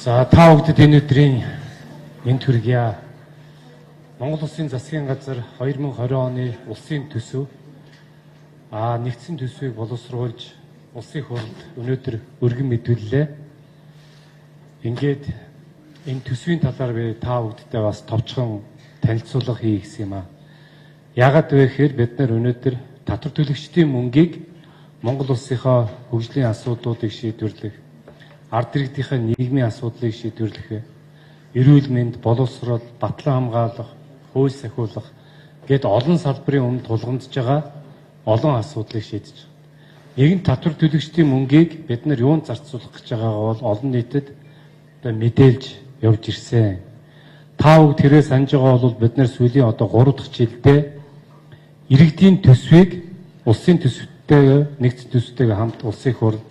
За та бүгдэд энэ өдрийн энд хүргье. Монгол Улсын засгийн газар 2020 оны улсын төсөв нэгдсэн төсвийг боловсруулж улсын хурлд өнөөдөр өргөн мэдүүллээ. Ингээд энэ төсвийн талаар би та бүгдтэй бас товчхон танилцуулга хий гэсэн юм аа. Яагаад вэ гэхээр бид нар өнөөдөр татвар төлөгчдийн мөнгийг Монгол улсынхаа хөгжлийн асуудлуудыг шийдвэрлэх, ард иргэдийнхээ нийгмийн асуудлыг шийдвэрлэх, эрүүл мэнд, боловсрол, батлан хамгаалах, хууль сахиулах гээд олон салбарын өмнө тулгамдж байгаа олон асуудлыг шийдэж байгаа. Нэгэн татвар төлөгчдийн мөнгийг бид нар юунд зарцуулах гэж байгаагаа бол олон нийтэд мэдээлж явж ирсэн. Та бүгд тэрээр санаж байгаа бол бид нар сүүлийн 3 дахь жилдээ иргэдийн төсвийг улсын төсөвтэй нэгдсэн төсөвтэйгээ хамт улсын хурлд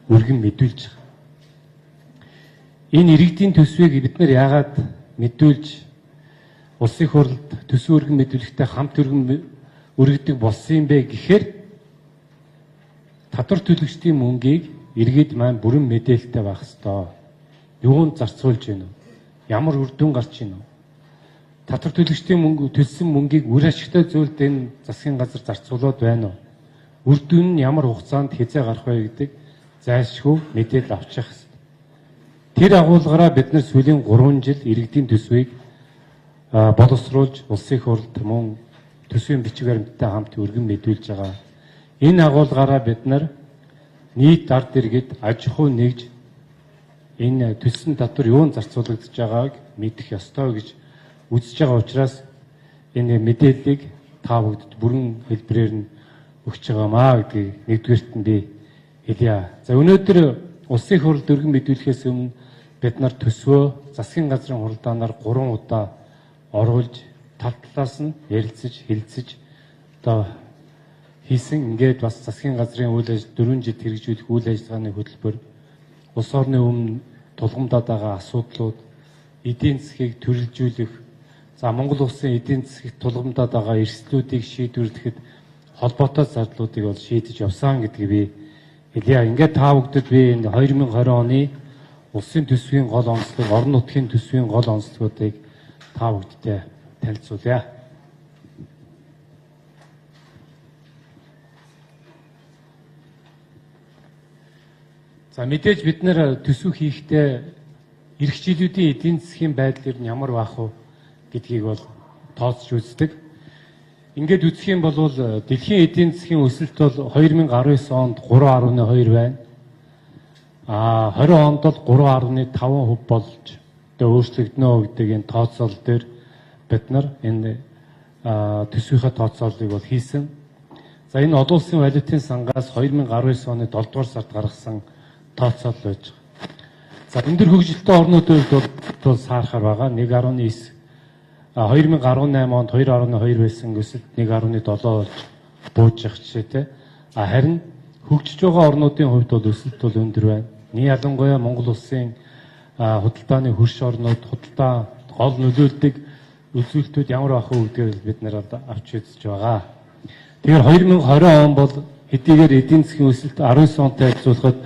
өргөн мэдүүлж байгаа. Энэ иргэдийн төсвийг бид нар яагаад мэдүүлж улсын хурлд төсөв өргөн мэдүүлэхтэй хамт өргөдөг болсон юм бэ гэхээр татвар төлөгчдийн мөнгийг иргэд маань бүрэн мэдээлэлтэй байх ёстой. Юунд зарцуулж байна вэ? Ямар үр дүн гарч байна вэ? Татвар төлөгчдийн мөнгө төлсөн мөнгийг үр ашигтай зүйлд энэ засгийн газар зарцуулаад байна уу? Үр дүн нь ямар хугацаанд хязээ гарах вэ гэдэг зайлшгүй мэдээлэл авчих хэрэгтэй. Тэр агуулгаараа бид нар сүүлийн 3 жил иргэдийн төсвийг боловсруулж улсын хурлд мөн төсвийн бичиг баримттай хамт өргөн мэдүүлж байгаа. Энэ агуулгаараа бид нар нийт ард иргэд аж ахуй нэгж энэ төлсөн татвар юунд зарцуулагдж байгааг мэдэх ёстой гэж үзэж байгаа учраас энэ мэдээллийг та бүгд бүрэн хэлбэрээр нь өгч байгаамаа гэдгийг нэгдүгээрт нь би хэлье. За өнөөдөр улсын хурлд өргөн мэдүүлэхээс өмнө бид нар төсвөө засгийн газрын хуралдаанаар 3 удаа оруулж тал талаас нь ярилцаж хэлэлцэж хийсэн. Ингээд бас засгийн газрын 4 жил хэрэгжүүлэх үйл ажиллагааны хөтөлбөр улс орны өмнө тулгамдаад байгаа асуудлууд, эдийн засгийг төрөлжүүлэх, за Монгол улсын эдийн засгт тулгамдаад байгаа эрсдлүүдийг шийдвэрлэхэд холбоотой зардлуудыг бол шийдэж явсан гэдгийг би хэлье. Ингээд та бүгдэд би энэ 2020 оны улсын төсвийн гол онцлог, орон нутгийн төсвийн гол онцлогуудыг та бүгдтэй танилцуулъя. За мэдээж бид нэр төсөв хийхдээ эрх жилүүдийн эдийн засгийн байдал нь ямар байх вэ гэдгийг бол тооцож үздэг. Ингээд үзэх юм бол дэлхийн эдийн засгийн өсөлт бол 2019 онд 3.2 байна. 20 онд бол 3.5% болж өөрчлөгдөнө гэдэг энэ тооцоол дээр бид нар энэ төсвийнхээ тооцоолыг бол хийсэн. За энэ олон улсын валютын сангаас 2019 оны 7 дугаар сард гаргасан тооцоол байж байгаа. За өндөр хөгжилтэй орнуудад бол саарахаар байгаа 1.9 2018 онд 2.2 байсан өсөлт 1.7 болж бууж явах жишээтэй. Харин хөгжиж байгаа орнуудын хувьд бол өсөлт бол өндөр байна. Ялангуяа Монгол улсын худалдааны хөрш орнууд худалдаа гол нөлөөлдөг үзүүлэлтүүд ямар байх вэ гэдгээр бид нэр авч үзэж байгаа. Тэгэхээр 2020 он бол хэдийгээр эдийн засгийн өсөлт 19 онтой харьцуулахад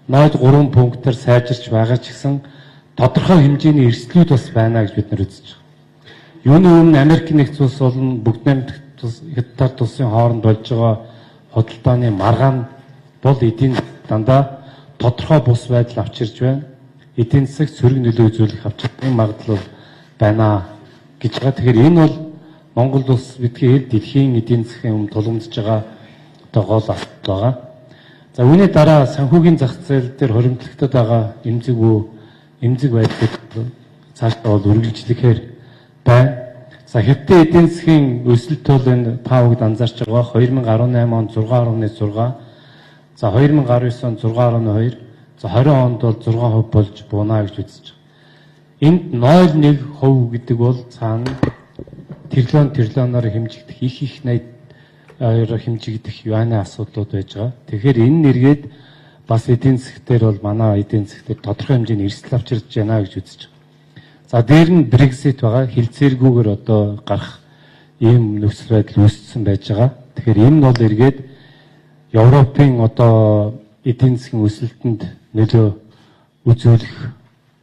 0.3 пунктаар сайжирч байгаа ч гэсэн тодорхой хэмжээний эрсдлүүд бас байна гэж бид нар үзэж байгаа. Юуны өмнө Америк нэгдсэн улс болон бүгд найрамдах хятад улсын хооронд болж байгаа худалдааны маргаан бол эдийн дандаа тодорхой бус байдал авчирж байна. Эдийн засагт сөрөг нөлөө үзүүлэх авчирсан магадлал байна гэж байгаа. Тэгэхээр энэ бол Монгол улс бидгээр дэлхийн эдийн засгийн өмнө тулгамдж байгаа гол асуудал байгаа. За үүний дараа санхүүгийн зах зээл дээр хоримтлагтад байгаа эмзэг байдлыг цаашдаа бол үргэлжлэхээр байна. За хятадын эдийн засгийн өсөлт бол энэ та бүгд анзаарч байгаа 2018 онд 6.6, за 2019 онд 6.2, за 20 онд бол 6% болж буунаа гэж үзэж байгаа. Энд 0.1% гэдэг бол цаана тэрлоноор хэмжигдэх их найд хэмжигдэх юаны асуудлууд байж байгаа. Тэгэхээр энэ нэргээд бас эдийн засгтэр бол манай эдийн засгтэр тодорхой хэмжээний эрсдэл авчирч байна гэж үзэж байгаа. За дээр нь Brexit байгаа. Хилцээргүйгээр гарах ийм нөхцөл байдал үүссэн байж байгаа. Тэгэхээр энэ нь бол эргээд Европын эдийн засгийн өсөлтөнд нөлөө үзүүлэх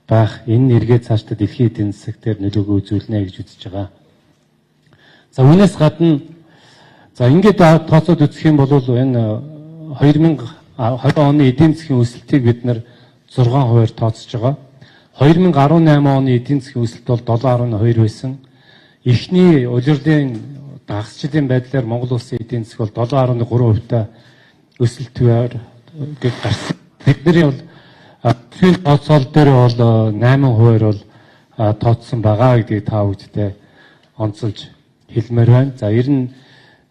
байх энэ эргээд цаашдаа дэлхийн эдийн засгаар нөлөөгөө үзүүлнэ гэж үзэж байгаа. За үүнээс гадна ингээд тооцоод үзэх юм бол энэ 2020 оны эдийн засгийн өсөлтийг бид нар 6% тооцож байгаа. 2018 оны эдийн засгийн өсөлт бол 7.2 байсан. Эхний улирлын дагагчлалын байдлаар Монгол улсын эдийн засаг бол 7.3% өсөлтөөр гарсан. Бидний бол түүний тооцоол дээр бол 8% бол тооцсон байгаа гэдгийг та бүхэндээ онцолж хэлмээр байна. За ер нь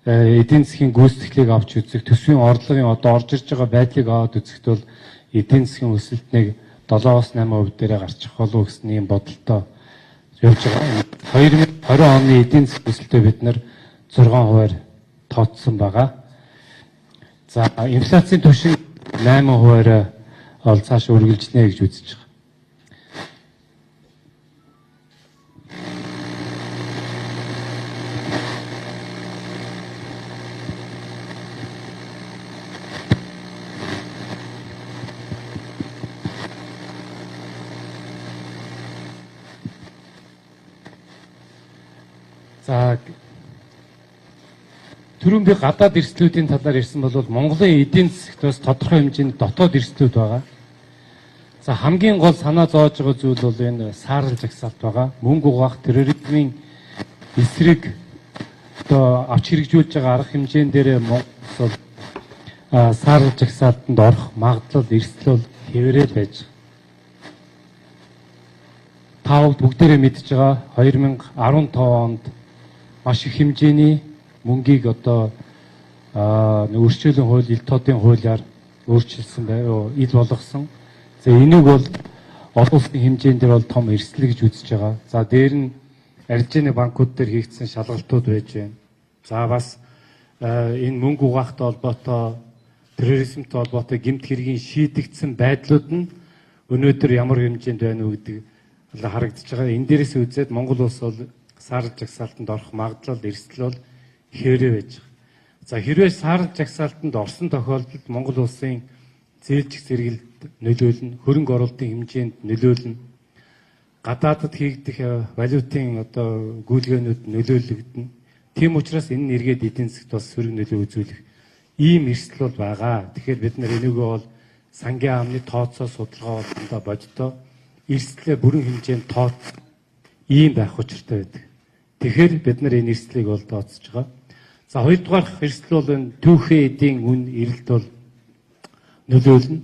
эдийн засгийн гүйцэтгэлийг авч үзэх, төсвийн орлогын одоо орж ирж байгаа байдлыг аваад үзэхэд бол эдийн засгийн өсөлтнийг 7-8% дээрээ гарчих болов гэсэн ийм бодолтой явж байгаа. 2020 оны эдийн засгийн өсөлтөө бид нар 6% тооцсон байгаа. За инфляцийн түвшин 8% ол цааш үргэлжлэнэ гэж үзэж байгаа. За түрүүн би гадаад эрсдлүүдийн талаар ярьсан бол Монголын эдийн засагт бас тодорхой хэмжээний дотоод эрсдлүүд байгаа. За хамгийн гол санаа зовж байгаа зүйл бол энэ саарл жагсаалт байгаа. Мөнгө угаах, терроризмын эсрэг одоо авч хэрэгжүүлж байгаа арга хэмжээнд дээр Монгол бол саарл жагсаалтанд орох магадлал, эрсдэл бол хэвээрээ байж байгаа. Та бүгдээрээ мэдж байгаа 2015 онд маш их хэмжээний мөнгийг одоо өршөөлөн хууль, ил тодын хуулиар өөрчилсөн байв, ил болгосон. За энийг бол олон улсын хэмжээнд дээр бол том эрсдэл гэж үзэж байгаа. За дээр нь арилжааны банкуд дээр хийгдсэн шалгалтууд байж байна. За бас энэ мөнгө угаахтай холбоотой, терроризмтэй холбоотой гэмт хэргийн шийдэгдсэн байдлууд нь өнөөдөр ямар хэмжээнд байна уу гэдэг харагдаж байгаа. Энэ дээрээс үзээд Монгол улс бол саарл жагсаалтанд орох магадлал, эрсдэл бол хэвээрээ байж байгаа. За хэрвээ саарл жагсаалтанд орсон тохиолдолд Монгол улсын зээлжих зэрэгэлд нөлөөлнө, хөрөнгө оруулалтын хэмжээнд нөлөөлнө, гадаадд хийгдэх валютын одоо гүйлгээнүүд нөлөөлөгдөнө. Тийм учраас энэ нэргээд эдийн засгт бас сөрөг нөлөө үзүүлэх ийм эрсдэл бол байгаа. Тэгэхээр бид нар энийгөө бол сангийн амны тооцоо судалгаа болондоо боддоо эрсдлээ бүрэн хэмжээнд тооц ийм байх учиртай байдаг. Тэгэхээр бид нар энэ эрсдлийг бол тооцож байгаа. За хоёрдугаар эрсдэл бол энэ түүхэн эдийн үн эрэлт бол нөлөөлнө.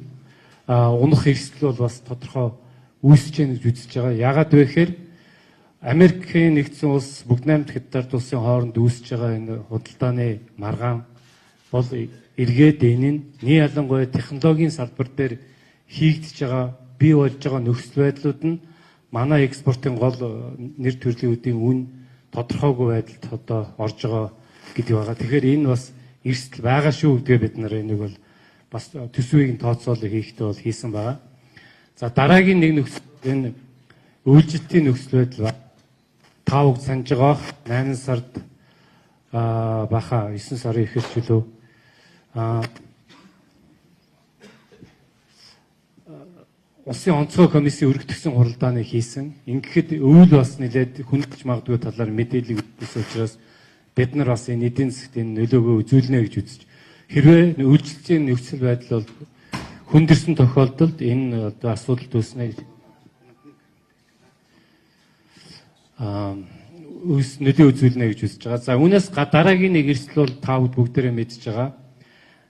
Унах эрсдэл бол бас тодорхой үүсэж байна гэж үзэж байгаа. Яагаад вэ гэхээр Америкийн нэгдсэн улс, Бүгд найрамд Хятад улсын хооронд үүсэж байгаа энэ худалдааны маргаан бол эргээд энэ нь ялангуяа технологийн салбар дээр хийгдэж байгаа, бий болж байгаа нөхцөл байдлууд нь манай экспортын гол нэр төрлийн үн тодорхойгүй байдалд одоо орж байгаа гэдэг байгаа. Тэгэхээр энэ бас эрсдэл байгаа шүү гэдгээ бид нар энийг бол бас төсвийн тооцоолыг хийхдээ бол хийсэн байгаа. За дараагийн нэг нөхцөл энэ үйлчлэлтийн нөхцөл байдал та бүгд санаж байгаа 8 сард баха 9 сарын ихэр чөлөө Улсын онцгой комиссийн өргөтгсөн хуралдааны хийсэн. Ингэхэд өвөл бас нэлээд хүндэж магадгүй талаар мэдээлэл өгсөн учраас бид нар бас энэ эдийн засгт энэ нөлөөгөө үзүүлнэ гэж үзэж. Хэрвээ үйлчлэлийн нөхцөл байдал бол хүндэрсэн тохиолдолд энэ одоо асуудал үүснэ гэж нөлөө үзүүлнэ гэж үзэж байгаа. За үүнээс дараагийн нэг эрсдэл бол та бүгдээрээ мэдж байгаа.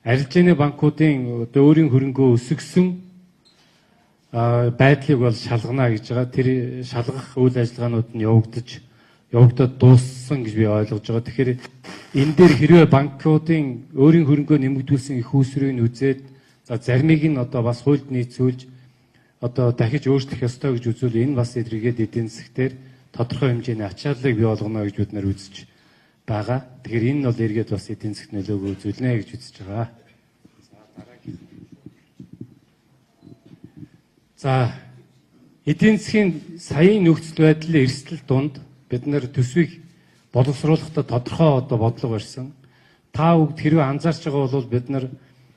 Арилжааны банкуудын одоо өөрийн хөрөнгөө өсгсөн байдлыг бол шалгана гэж байгаа. Тэр шалгах үйл ажиллагаанууд нь явагдаад дууссан гэж би ойлгож байгаа. Тэгэхээр энэ дээр хэрвээ банкуудын өөрийн хөрөнгөө нэмэгдүүлсэн их үүсвэрийг үзээд за заримыг нь одоо бас хуульд нийцүүлж одоо дахиж өөрчлөх ёстой гэж үзвэл энэ бас эргээд эдийн засгаар тодорхой хэмжээний ачааллыг бий болгоно гэж бид нар үзэж байгаа. Тэгэхээр энэ нь бол эргээд бас эдийн засгт нөлөөгөө үзүүлнэ гэж үзэж байгаа. За эдийн засгийн саяын нөхцөл байдлын эрсдэл донд бид нар төсвийг боловсруулахдаа тодорхой одоо бодлого барьсан. Та бүгд хэрвээ анзаарч байгаа бол бид нар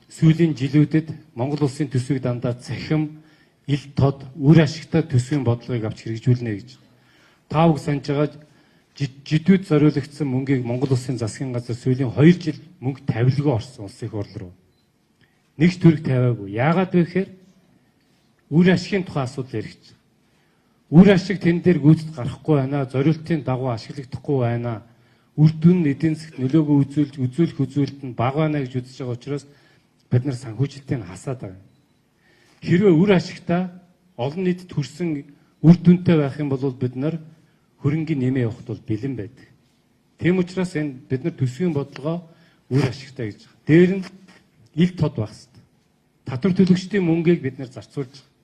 сүүлийн жилүүдэд Монгол улсын төсвийг дандаа цахим ил тод үр ашигтай төсвийн бодлогыг авч хэрэгжүүлнэ гэж. Та бүхэн санаж байгаа жидүүд зориулагдсан мөнгийг Монгол Улсын засгийн газар сүүлийн 2 жил мөнгө тавилгүй орсон улс их орл руу. Нэг ч төгрөг тавиагүй. Яагаад вэ гэхээр үр ашигын тухай асуудал яригч. Үр ашиг тэн дээр гүйцэд гарахгүй байна. Зориултын дагуу ашиглагдахгүй байна. Үр дүн эдийн засгт нөлөөгөө үзүүлэх үзүүлэлт нь бага байна гэж үзэж байгаа учраас бид нар санхүүжилтийг хасаад байгаа. Хэрвээ үр ашигтай олон нийтэд хүрсэн үр дүнтэй байх юм бол бид нар хөрөнгөний нэмээ явахд бол бэлэн байдаг. Тийм учраас энэ бид нар төсвийн бодлогоо үр ашигтай гэж байгаа. Дээр нь ил тод байх хэрэгтэй. Татвар төлөгчдийн мөнгийг бид нар зарцуулж байгаа.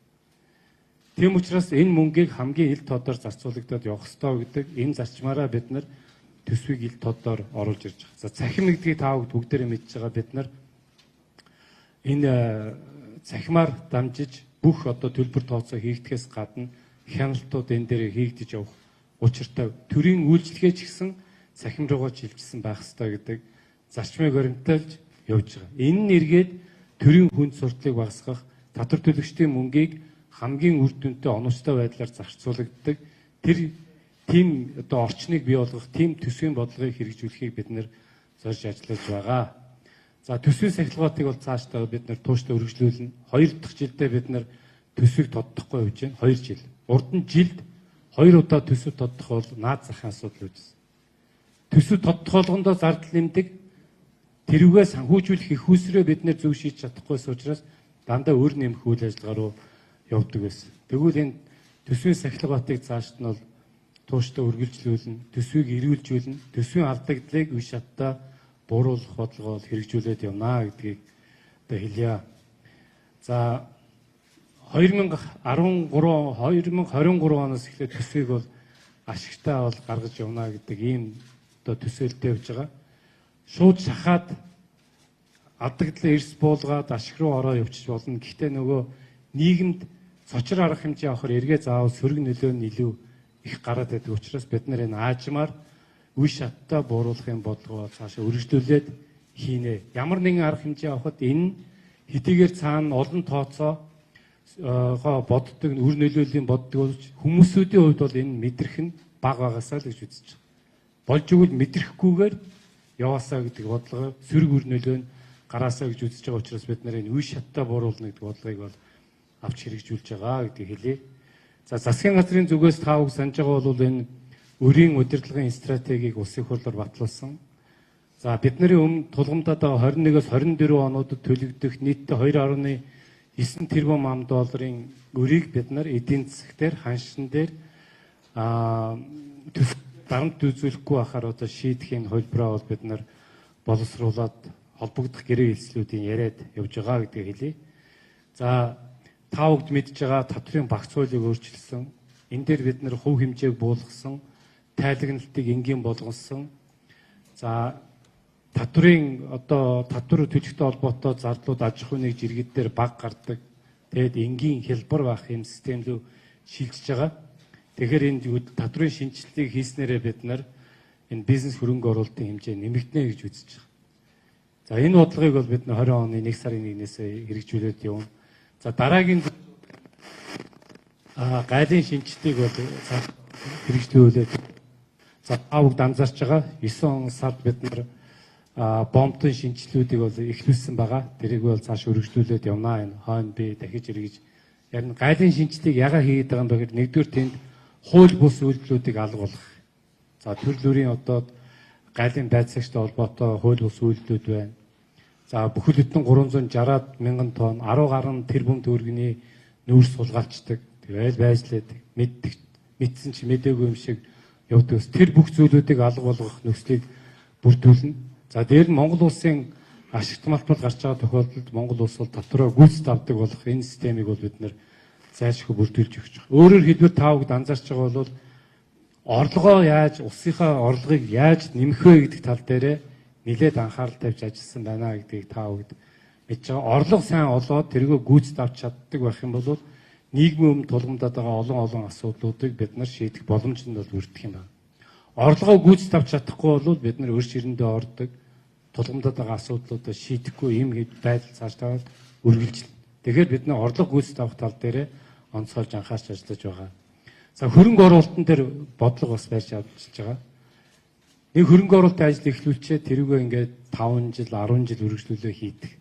Тийм учраас энэ мөнгийг хамгийн ил тодоор зарцуулагдаад явах ёстой гэдэг энэ зарчмаараа бид нар төсвийг ил тодоор оруулж ирж байгаа. За цахим гэдгийг та бүгдээрээ мэдж байгаа бид нар энэ цахимаар дамжиж бүх одоо төлбөр тооцоо хийгдэхээс гадна хяналтууд энэ дээр хийгдэж явах учиртай төрийн үйлчлэгээ ч гэсэн цахим руугаа шилжсэн байх ёстой гэдэг зарчмыг баримтаалж явж байгаа. Энэ нь эргээд төрийн хүнд сурталыг багасгах, татвар төлөгчдийн мөнгийг хамгийн үр дүнтэй оновчтой байдлаар зарцуулагддаг тэр тийм одоо орчныг бий болгох тийм төсвийн бодлогыг хэрэгжүүлэхийг бид нэр зорж ажиллаж байгаа. За төсвийн сахилгаатыг бол цаашдаа бид нэр тууштай үргэлжлүүлнэ. 2 дахь жилдээ бид нэр төсвийг тодтохгүй явж байна. 2 жил. Урд нь жилд 2 удаа төсөв тодтох бол наад захын асуудал үүссэн. Төсөв тодтох болгондоо зардал нэмдэг. Тэрүүгээ санхүүжүүлэх их усрээ бид нэр зөв шийдэж чадахгүйс учраас дандаа өөр нэмэх үйл ажиллагаа руу явдаг байсан. Тэгвэл энэ төсвийн сахилгаатыг цаашд нь бол тууштай үргэлжлүүлнэ, төсвийг эрүүлжүүлнэ, төсвийн алдагдлыг үе шаттай бууруулах бодлогоо хэрэгжүүлээд явна гэдгийг одоо хэлье. За 2023 оноос эхлээд төсвийг бол ашигтай бол гаргаж явна гэдэг ийм одоо төсөөлтөд явж байгаа. Шууд шахаад алдагдлаа эрс буулгаад ашиг руу ороо явчих болно. Гэхдээ нөгөө нийгэмд цочор арга хэмжээ авахар эргээ заавал сөрөг нөлөө нь илүү их гараад байдаг учраас бид нар энэ аажмаар үе шаттай бууруулахын бодлогоо цаашаа үргэлжлүүлээд хийнэ. Ямар нэгэн арга хэмжээ авахад энэ хэдийгээр цаана олон тооцоо боддог, үр нөлөөлийн боддог хүмүүсүүдийн хувьд бол энэ мэдрэх нь бага багасаа л гэж үзэж байгаа. Болж игэл мэдрэхгүйгээр яваасаа гэдэг бодлого сөрөг үр нөлөө нь гараасаа гэж үзэж байгаа учраас бид нар энэ үе шаттай бууруулна гэдэг бодлогыг бол авч хэрэгжүүлж байгаа гэдгийг хэлье. За засгийн газрын зүгээс та бүхэн санаж байгаа бол энэ өрийн удирдлагын стратегийг улсын хурлаар батлуулсан. За бидний өмнө тулгамдаад байгаа 21-с 24 онуудад төлөгдөх нийтдээ 2.9 тэрбум ам долларын өрийг бид нар эдийн засгаар ханшин дээр дарамт үзүүлэхгүй байхаар одоо шийдэхийн хөлбөрөө бол бид нар боловсруулад холбогдох гэрээ хэлслүүдийн яриад явж байгаа гэдгийг хэлье. За та бүгд мэдж байгаа татврын багц хуулийг өөрчилсөн. Энэ дээр бид нар хувь хэмжээг буулгасан, тайлагналтыг энгийн болгосон. За татврын одоо татвар төлөхтэй холбоотой зардлууд аж ахуйн нэг жиргэд дээр баг гардаг. Тэгэд энгийн хялбар байх юм систем рүү шилжиж байгаа. Тэгэхээр энэ татврын шинжилгээг хийснээрээ бид нар энэ бизнес хөрөнгө оруулалтын хэмжээ нэмэгдэнэ гэж үзэж байгаа. За энэ бодлогыг бол бид 20 оны 1 сарын 1-ээс хэрэгжүүлээд явна. За дараагийн гайлын шинжилгээг бол хэрэгжүүлээд за тавг анзаарч байгаа 9 сард бид нар бомбын шинжилгэүүдийг бол эхлүүлсэн байгаа. Тэрийг бол цааш өргөжлүүлээд явнаа. Энэ хойно би дахиж эргэж ярина. Гайлын шинжилгээг яагаад хийгээд байгаа юм бэ гэхээр нэгдүгээр тэнд хууль бус үйлдэлүүдийг алга болгох. За төрөл бүрийн одоо гайлын байцаагчтай холбоотой хууль бус үйлдэлүүд байна. За бүхэл бүтэн 360 мянган тонн 10 гаруй тэрбум төгрөгийн нүүрс сулгаалцдаг. Тэгэл байжлаад мэдсэн чи мэдээгүй юм шиг явдаг. Тэр бүх зүйлүүдийг алга болгох нөхцөлийг бүрдүүлнэ. За дээр нь Монгол улсын ашигт малбар гарч байгаа тохиолдолд Монгол улс бол татвараа гүйцэд авдаг болох энэ системийг бол бид нэр зайлшгүй бүрдүүлж өгч байгаа. Өөрөөр хэлбэл та бүгд анзаарч байгаа бол орлогоо яаж улсынхаа орлогыг яаж нэмэх вэ гэдэг тал дээрээ нэлээд анхаарал тавьж ажилласан байна гэдгийг та бүгд мэдж байгаа. Орлого сайн олоод тэргөө гүйцэд авч чаддаг байх юм бол нийгмийн өмнө тулгамдаад байгаа олон асуудлуудыг бид нар шийдэх боломжтой бол бүрдэх юм байна. Орлогоо гүйцэд авч чадахгүй бол бид нар өөр ширэндээ ордог тулгамдаад байгаа асуудлуудаа шийдэхгүй юм хэд байдал цааш таваад үргэлжилнэ. Тэгэхээр бид нар орлого гүйцэд авах тал дээр онцгойлж анхаарч ажиллаж байгаа. За хөрөнгө оруулалтын дээр бодлого бас барьж авчиж байгаа. Нэг хөрөнгө оруулалтын ажил эхлүүлчээ тэрүүгээ ингээд 5 жил, 10 жил үргэлжлүүлээ хийдэг.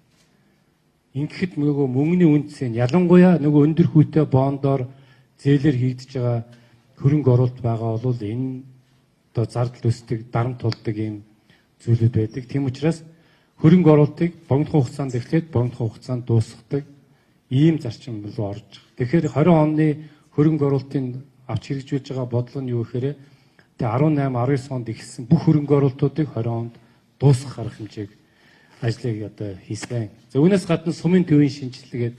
Ингэхэд нөгөө мөнгөний үнцэн ялангуяа нөгөө өндөр хүүтэй бондоор зээлээр хийгдэж байгаа хөрөнгө оруулалт байгаа бол энэ одоо зардал өсдөг, дарамт тулдаг юм зүйлүүд байдаг. Тийм учраас хөрөнгө оруулалтыг богино хугацаанд эхлээд богино хугацаанд дуусгадаг ийм зарчим руу орж байгаа. Тэгэхээр 20 оны хөрөнгө оруулалтын авч хэрэгжүүлж байгаа бодлого нь юу гэхээр тэ 18, 19 онд ихсэн бүх хөрөнгө оруулалтуудыг 20 онд дуусгах арга хэмжээг ажлыг одоо хийсэн. За үүнээс гадна сумын төвийн шинжилгээгээд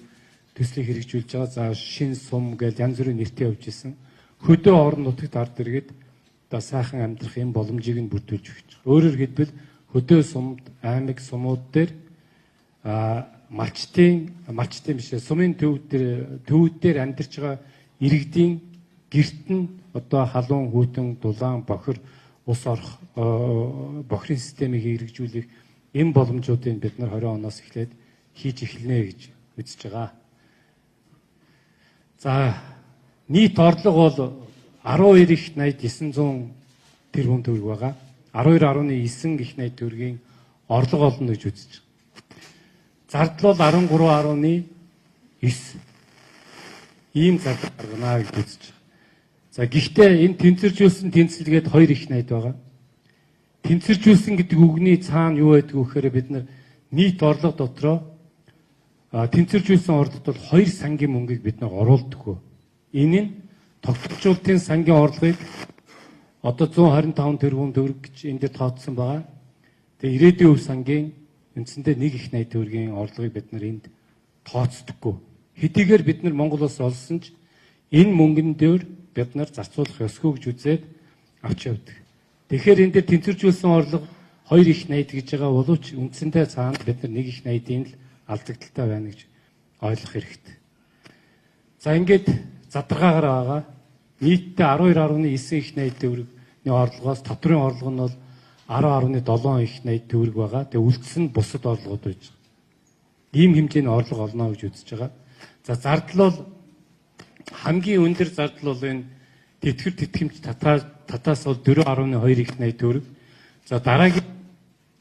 төслийг хэрэгжүүлж байгаа. За шин сум гэж янз бүрийн нэртэй явж исэн. Хөдөө орон нутагт ард иргэд одоо сайхан амьдрах юм боломжийг нь бүрдүүлж өгч байгаа. Өөрөөр хэлбэл хөдөө сумд, аймаг сумууд дээр малчтын биш сумын төвүүд дээр амьдарч байгаа иргэдийн гэрт нь одоо халуун, хүйтэн, дулаан, бохир, ус орох бохирын системийг хэрэгжүүлэх энэ боломжуудыг бид нар 20 оноос эхлээд хийж эхэлнэ гэж үзэж байгаа. За нийт орлого бол 12 их 8900 тэрбум төгрөг байгаа. 12.9 их 80 төгрөгийн орлого олно гэж үзэж байгаа. Зардал бол 13.9 ийм зардал гаргана гэж үзэж байгаа. За гэхдээ энэ тэнцвэржүүлсэн тэнцэлгээд 2 их 80 байгаа. Тэнцвэржүүлсэн гэдэг үгний цаана юу байдг вэ гэхээр бид нар нийт орлого дотроо тэнцвэржүүлсэн орлогот бол 2 сангийн мөнгийг бид нар оруулдаггүй. Энэ нь тогтворжуулалтын сангийн орлогыг одоо 125 тэрбум төгрөг гэж энд дээр тооцсон байгаа. Тэгээ ирээдүйн өв сангийн үндсэндээ 1 их 80 төгрөгийн орлогыг бид нар энд тооцдоггүй. Хэдийгээр бид нар Монгол улс олсон ч энэ мөнгөн дээр бид нар зарцуулах ёсгүй гэж үзээд авч явдаг. Тэгэхээр энэ дээр тэнцвэржүүлсэн орлого 2 их 80 гэж байгаа боловч үндсэндээ цаанд бид нар 1 их 80-ийн л алдагдaltaй байна гэж ойлгох хэрэгтэй. За ингээд задаргаагаар байгаа. Нийтдээ 12.9 их 80 төгрөгийн орлогоос татврын орлого нь бол 10.7 их 80 төгрөг байгаа. Тэгээ үлдсэн нь бусад орлогод байж байгаа. Ийм хэмжээний орлого олно гэж үзэж байгаа. За зардал бол хамгийн өндөр зардал бол энэ тэтгэр тэтгэмж татаас бол 4.2 их 80 төгрөг. За дараагийн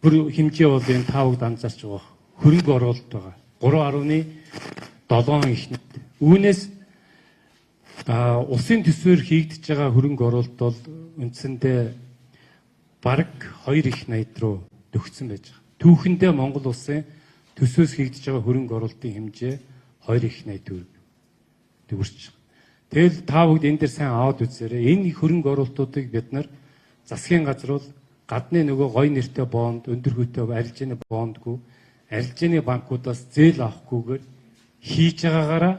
хэмжээ бол энэ тавд анзаарч байгаа хөрөнгө оруулалт байгаа. 3.7 их 80. Үүнээс улсын төсвөөр хийгдэж байгаа хөрөнгө оруулалт бол үндсэндээ бараг 2 их 80 руу төгссөн байж байгаа. Түүхэндээ Монгол улсын төсвөөс хийгдэж байгаа хөрөнгө оруулалтын хэмжээ 2 их 80 төгрөг төгөрч байгаа. Тэгэл та бүгд энэ дээр сайн аваад үзээрэй. Энэ хөрөнгө оруулалтуудыг бид нар засгийн газар бол гадны нөгөө гой нэртэй бонд, өндөр хүйтэй арилжааны бондгүй, арилжааны банкудаас зээл авахгүйгээр хийж байгаагаараа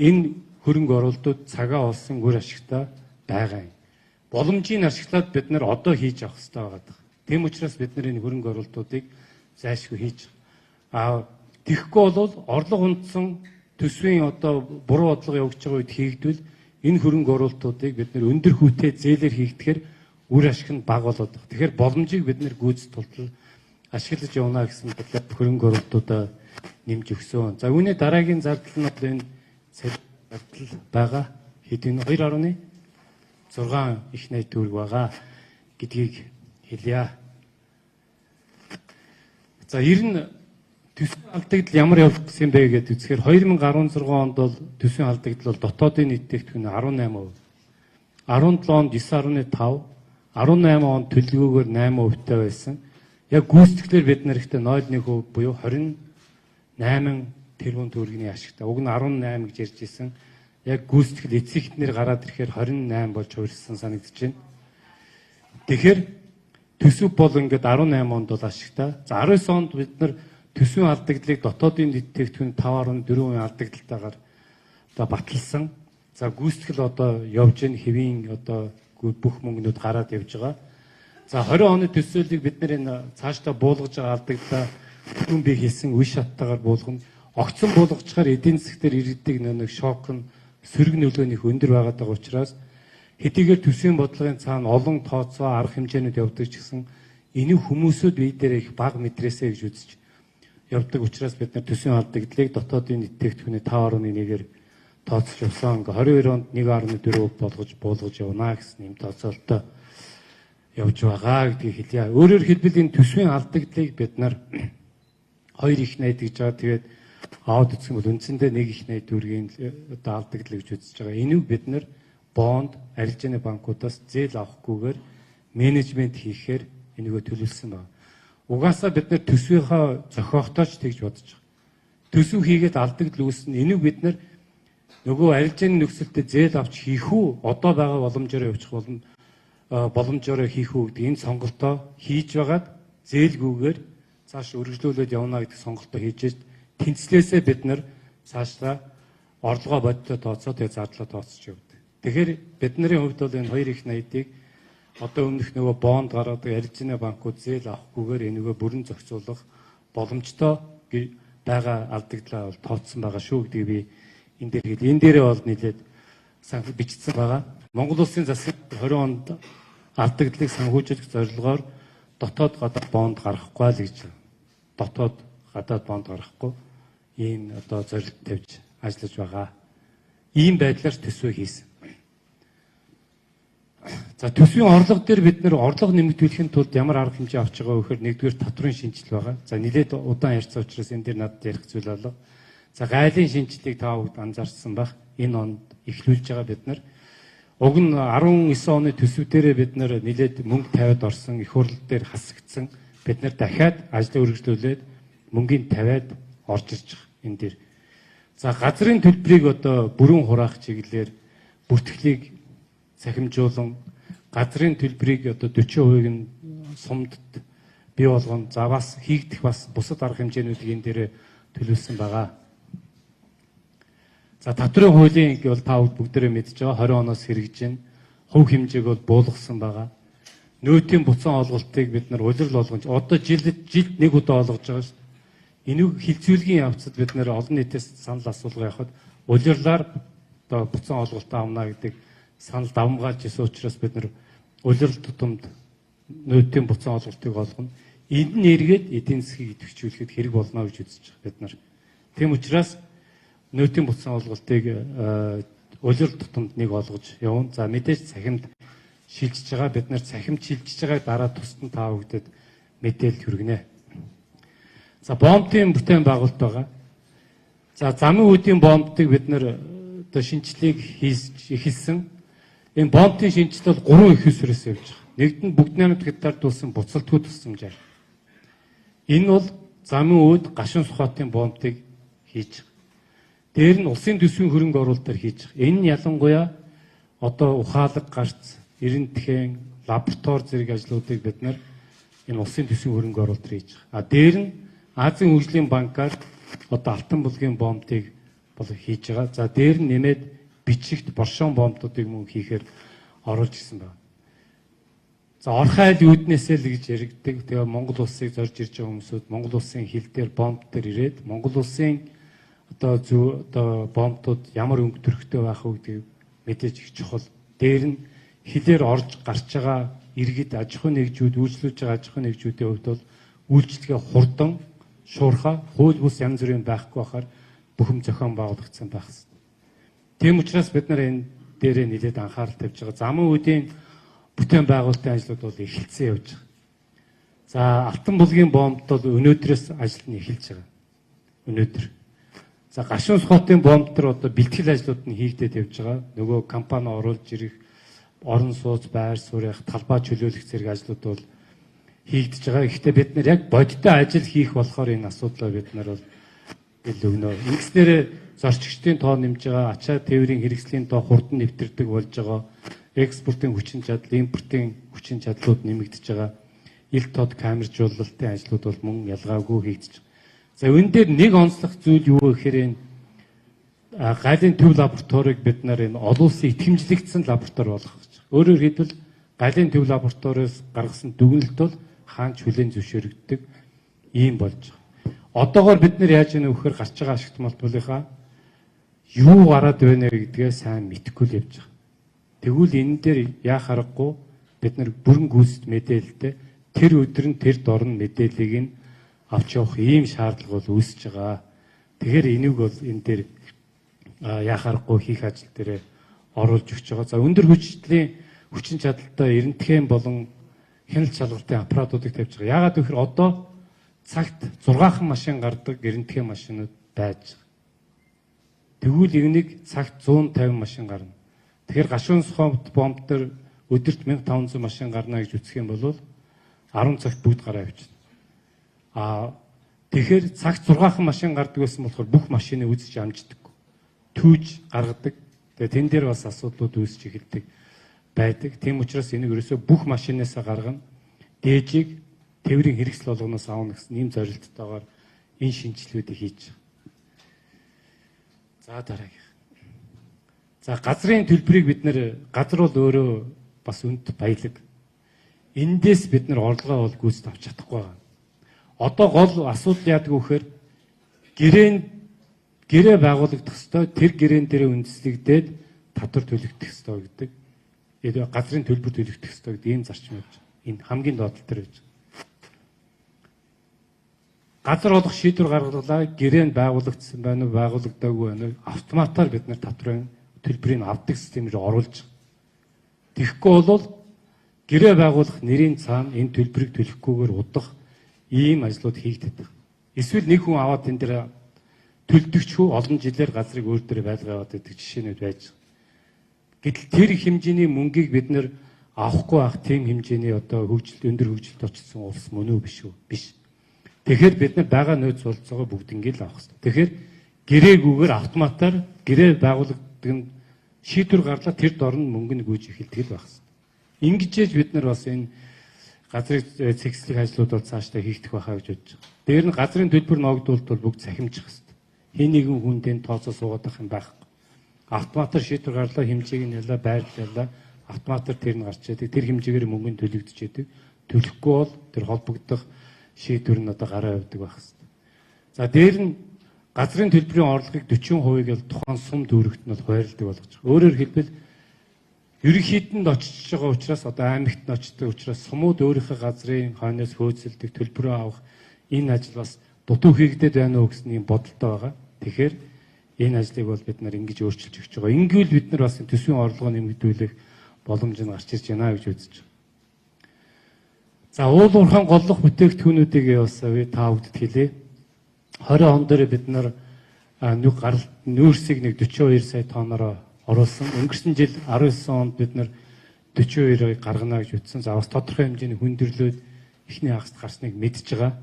энэ хөрөнгө оруулалтууд цагаа олсон үр ашигтай байгаа юм. Боломжийг ашиглаад бид нар одоо хийж авах хэрэгтэй байгаа. Тийм учраас бид нар энэ хөрөнгө оруулалтуудыг зайлшгүй хийж тэгэхгүй бол орлого хүндсэн төсвийн одоо буруу бодлого явуулж байгаа үед хийгдвэл энэ хөрөнгө оруулалтуудыг бид нар өндөр хүүтэй зээлээр хийгдэхээр үр ашиг нь бага болоод байгаа. Тэгэхээр боломжийг бид нар гүйцэд тултал ашиглаж явна гэсэн бодлоо хөрөнгө оруулалтуудаа нэмж өгсөн. За үүний дараагийн зардал нь бол энэ зардал байгаа хэдийн 2.6 их 80 төгрөг байгаа гэдгийг хэлье. За ер нь төсвийн алдагдал ямар явагдсан бэ гэдээ үзэхээр 2016 онд бол төсвийн алдагдал бол дотоодын нийтдэгтхэн 18%. 17 онд 9.5, 18 онд төлөвлөгөөгөөр 8%-тай байсан. Яг гүйцэтгэлээр бид нар ихтэй 0.1% буюу 28 тэрбум төгрөгийн ашигтай. Уг нь 18 гэж ярьж ирсэн. Яг гүйцэтгэл эцэгтнэр гараад ирэхээр 28 болж хувирсан санагдаж байна. Тэгэхээр төсөв бол ингээд 18 онд бол ашигтай. За 19 онд бид нар төсвийн алдагдлыг дотоодын нийтдэгтхэн 5.4% алдагдалтайгаар одоо баталсан. За гүйцэтгэл одоо явж гэн хэвийн одоо бүх мөнгнүүд гараад явж байгаа. За 20 оны төсөөллийг бид нар энэ цаашдаа буулгаж байгаа алдагдлаа хүн би хэлсэн үе шаттайгаар буулгана. Огцон буулгачаар эдийн засгаар иргэдэг нэг шок нь сөрөг нөлөөнийх өндөр байгаад байгаа учраас хэдийгээр төсвийн бодлогын цаана олон тооцоо арга хэмжээнүүд явдаг ч гэсэн энэ хүмүүсүүд бие дээр их бага мэдрээсэй гэж үзэж явдаг учраас бид нар төсвийн алдагдлыг дотоодын нийтдэгтхүүний 5.1-ээр тооцож явсан. Ингээ 22 онд 1.4% болгож явна гэсэн юм тооцоолтой явж байгаа гэдгийг хэлье. Өөрөөр хэлбэл энэ төсвийн алдагдлыг бид нар хоёр их найд гэж байгаа. Тэгээд аваад үзэх юм бол үндсэндээ нэг их найд төгрөгийн одоо алдагдал гэж үзэж байгаа. Энийг бид нар бонд, арилжааны банкудаас зээл авахгүйгээр менежмент хийхээр энийгөө төлөвлөсөн байна. Угаасаа бид нар төсвийнхөө зохиогтойч тэгж бодож байгаа. Төсөв хийгээд алдагдал үүснэ. Энийг бид нар нөгөө арилжааны нөхцөлтэй зээл авч хийх үү? Одоо байгаа боломжоор явчих боломжоор хийх үү гэдэг энэ сонголтоо хийж байгаад зээлгүйгээр цааш үргэлжлүүлээд явна гэдэг сонголтоо хийж тэнцлээсээ бид нар цаашдаа орлогоо бодтой тооцоо тэгээ зардлаа тооцож явдаг. Тэгэхээр бидний хувьд бол энэ хоёр их найдыг одоо өмнөх нөгөө бонд гараад арилжааны банкуд зээл авахгүйгээр энийгөө бүрэн зохицуулах боломжтой байгаа алдагдлаа бол тооцсон байгаа шүү гэдгийг би энэ дээр хэлээ. Энэ дээрээ бол нийлээд бичсэн байгаа. Монгол Улсын засаг 20 онд алдагдлыг санхүүжүүлэх зорилгоор дотоод гадаад бонд гаргахгүй л гэж. Дотоод гадаад бонд гаргахгүй ийм одоо зорилт тавьж ажиллаж байгаа. Ийм байдлаар төсвөө хийсэн. За төсвийн орлого дээр бид нэр орлого нэмэгдүүлэхин тулд ямар арга хэмжээ авч байгаа вэ гэхээр нэгдүгээр татврын шинжил байгаа. За нэлээд удаан ярьсан учраас энэ дээр надад ярих зүйл болов. За гайлын шинжилгээг та бүгд анзаарсан байх. Энэ онд эхлүүлж байгаа бид нар. Уг нь 19 оны төсөв дээрээ бид нар нэлээд мөнгө тавиад орсон, их хурлал дээр хасагдсан. Бид нар дахиад ажлаа үргэлжлүүлээд мөнгөний тавиад орж ирж байгаа энэ дээр. За газрын төлбөрийг одоо бүрэн хураах чиглэлээр бүртгэлийг цахимжуулан газрын төлбөрийг одоо 40% нь сумдад бий болгоно. За бас хийгдэх бас бусад арга хэмжээнүүдийг энэ дээр төлөвлөсөн байгаа. За татврын хуулийн бол та бүгдээрээ мэдж байгаа 20 оноос хэрэгжиж байна. Хувь хэмжээг бол буулгасан байгаа. Нөөтийн буцаан олголтыг бид нар улирал болгож одоо жилд нэг удаа олгож байгаа шүү дээ. Энийг хилцүүлгийн явцад бид нар олон нийтээс санал асуулга явахад улирлаар одоо буцаан олголт авна гэдэг санал давмгаалж исэн учраас бид нар улирал тутамд нөөтийн буцаан олголтыг олгоно. Энд нь эргээд эдийн засгийг идэвхжүүлэхэд хэрэг болно гэж үзэж байгаа бид нар. Тийм учраас нөөтийн буцаан олголтыг улирал тутамд нэг олгож явна. За мэдээж цахимд шилжиж байгаа. Бид нар цахимд шилжиж байгааг дараа тусдан та бүгдэд мэдээлэл хүргэнэ. За бомбын бүтээн байгуулалт байгаа. За замын үүдийн бомбыг бид нар одоо шинжилгээг хийсэн. Энэ бомбын шинжилэл бол 3 их усрээс явж байгаа. Нэгд нь бүгд найрамд хязгаарлуулсан буцалтгүй тусламжаар. Энэ бол замын үүд гашуун сухатын бомбыг хийж байгаа. Дээр нь улсын төсвийн хөрөнгө оруулалтаар хийж байгаа. Энэ нь ялангуяа одоо ухаалаг гарц, эрентхэн, лаборатори зэрэг ажлуудыг бид нар энэ улсын төсвийн хөрөнгө оруулалтаар хийж байгаа. А дээр нь Азийн хөгжлийн банкаар одоо алтан булгийн бомбыг бол хийж байгаа. За дээр нь нэмээд бичигт боршон бомбуудыг мөн хийхээр оруулж ирсэн байна. За орхон айл үүднээсээ л гэж яригддаг. Тэгээ Монгол улсыг зорж ирж байгаа хүмүүсүүд Монгол улсын хил дээр бомб дээр ирээд Монгол улсын одоо бомбууд ямар өнгө төрхтэй байх вэ гэдгийг мэдээж их чухал. Дээр нь хилээр орж гарч байгаа иргэд аж ахуйн нэгжүүд үйлчлүүлж байгаа аж ахуйн нэгжүүдийн хувьд бол үйлчлэгээ хурдан, шуурхай, хууль бус янз бүрийн байхгүй байхаар бүхэм зохион байгуулагдсан байх ёстой. Тийм учраас бид нар энэ дээрээ нэлээд анхаарал тавьж байгаа. Замын үүдийн бүтээн байгуулалтын ажлууд бол эхэлсэн явж байгаа. За алтан булгийн бомбд бол өнөөдрөөс ажил нь эхэлж байгаа. Өнөөдөр. За гашуун сухатын бомб төр одоо бэлтгэл ажлууд нь хийгдээд явж байгаа. Нөгөө компани оруулж ирэх, орон сууц, байр суурь, талбай чөлөөлөх зэрэг ажлууд бол хийгдэж байгаа. Гэхдээ бид нар яг бодиттой ажил хийх болохоор энэ асуудлаа бид нар бол ил өгнө. Ингэснээр зорчигчдын тоо нэмж байгаа, ачаа тээврийн хэрэгслийн тоо хурдан нэвтэрдэг болж байгаа. Экспортын хүчин чадал, импортын хүчин чадлууд нэмэгдэж байгаа. Ил тод камержуулалтын ажлууд бол мөн ялгаагүй хийгдэж байгаа. За энэ дээр нэг онцлог зүйл юу вэ гэхээр энэ гайлын төв лабораторийг бид нар энэ олон улсын итгэмжлэгдсэн лаборатори болгох гэж. Өөрөөр хэлбэл гайлын төв лабораториос гаргасан дүгнэлт бол хаанч хүлээн зөвшөөрөгддөг ийм болж байгаа. Одоогоор бид нар яаж яах вэ гэхээр гарч байгаа ашигт малтуулынхаа юу гараад байна гэдгээ сайн мэдэхгүй л явж байгаа. Тэгвэл энэ дээр яах аргагүй бид нар бүрэн гүйцэд мэдээлэлтэй тэр өдөр нь тэр дорн мэдээллийг нь авч явах ийм шаардлага бол үүсэж байгаа. Тэгэхээр энийг бол энэ дээр яах аргагүй хийх ажил дээр оруулж өгч байгаа. За өндөр хүчин чадалтай эрентхэн болон хяналт шалгалтын аппаратуудыг тавьж байгаа. Яагаад гэвэл одоо цагт 6хан машин гардаг эрентхэн машинууд байж байгаа. Тэгвэл энийг цагт 150 машин гарна. Тэгэхээр гашуун сухамт бомб дээр өдөрт 1500 машин гарна гэж үзэх юм бол 10 цагт бүгд гараа явчихна. Тэгэхээр цагт 6хан машин гардаг байсан болохоор бүх машиныг үзэж амждаг. Түүж гаргадаг. Тэгээ тэн дээр бас асуудлууд үүсч эхэлдэг байдаг. Тийм учраас энийг ерөөсөө бүх машинаасаа гаргана. Дээжийг тээврийн хэрэгсэл болгоноос аавна гэсэн ийм зорилттойгоор энэ шинжилгэүүдийг хийж байгаа. За дараагийн. За газрын төлбөрийг бид нэр газар бол өөрөө бас үнд баялаг. Эндээс бид нар орлогоо бол гүйцэд авч чадахгүй байгаа. Одоо гол асуудал яадаг вэ гэхээр гэрээ байгуулагдах ёстой, тэр гэрээн дээр үндэслэгдээд татвар төлөгдөх ёстой гэдэг. Газрын төлбөр төлөгдөх ёстой гэдэг ийм зарчим явж байгаа. Энэ хамгийн доотлол дээр байж байгаа. Газар олох шийдвэр гаргалаа, гэрээн байгуулагдсан байна уу, байгуулагдаагүй байна уу, автоматар бид нар татврын төлбөрийг авдаг системээр оруулж байгаа. Тэгэхгүй бол гэрээ байгуулах нэрийн цаана энэ төлбөрийг төлөхгүйгээр удах ийм ажлууд хийгдэдэг байна. Эсвэл нэг хүн аваад энэ дээр төлдөгчгүй олон жилээр газрыг өөр дээр байлгаа яваад байдаг жишээнүүд байж байгаа. Гэтэл тэр хэмжээний мөнгийг бид нэр авахгүй байх тийм хэмжээний одоо өндөр хөгжилд очсон улс мөн үү биш үү? Биш. Тэгэхээр бид нар байгаа нөөц болцоогоо бүгднийг л авах хэрэгтэй. Тэгэхээр гэрээгүйгээр автоматар гэрээ байгуулагддаг нь шийдвэр гарлаа тэр дорн мөнгө нь гүйж эхэлдэг л байх хэрэгтэй. Ингэжээж бид нар бас энэ газрын цэгцлэх ажлууд бол цаашдаа хийгдэх байхаа гэж бодож байгаа. Дээр нь газрын төлбөр ногдуулалт бол бүгд цахимжих хэрэгтэй. Хин нэгэн хүндээ тооцоо суугаад байх юм байхгүй. Автоматар шийдвэр гарлаа, хэмжээг нь ялаа, байрлалаа, автоматар тэр нь гарч яадаг. Тэр хэмжээгээр мөнгө нь төлөгдөж яадаг. Төлөхгүй бол тэр холбогдох шийдвэр нь одоо гараа явдаг байх хэрэгтэй. За дээр нь газрын төлбөрийн орлогыг 40% л тухайн сум дүүрэгт нь бол хуваарлдаг болгож байгаа. Өөрөөр хэлбэл ерөнхийдэнд очиж байгаа учраас одоо аймагт нь очдог учраас сумууд өөрийнхөө газрын хойноос хөөцөлдөг төлбөрөө авах энэ ажил бас дутуу хийгдээд байна уу гэсэн юм бодолтой байгаа. Тэгэхээр энэ ажлыг бол бид нар ингэж өөрчилж өгч байгаа. Ингээл бид нар бас төсвийн орлогоо нэмэгдүүлэх боломж нь гарч ирж байна гэж үзэж байна. За уул уурхайн голлох бүтээгдэхүүнүүдийг бас та бүдд хэлье. 20 он дээр бид нар нүүрсийг 42 сая тонноор оруулсан. Өнгөрсөн жил 19 онд бид нар 42-ыг гаргана гэж ütсэн. За бас тодорхой хэмжээний хүндрэлүүд эхний хагаст гарсныг мэдж байгаа.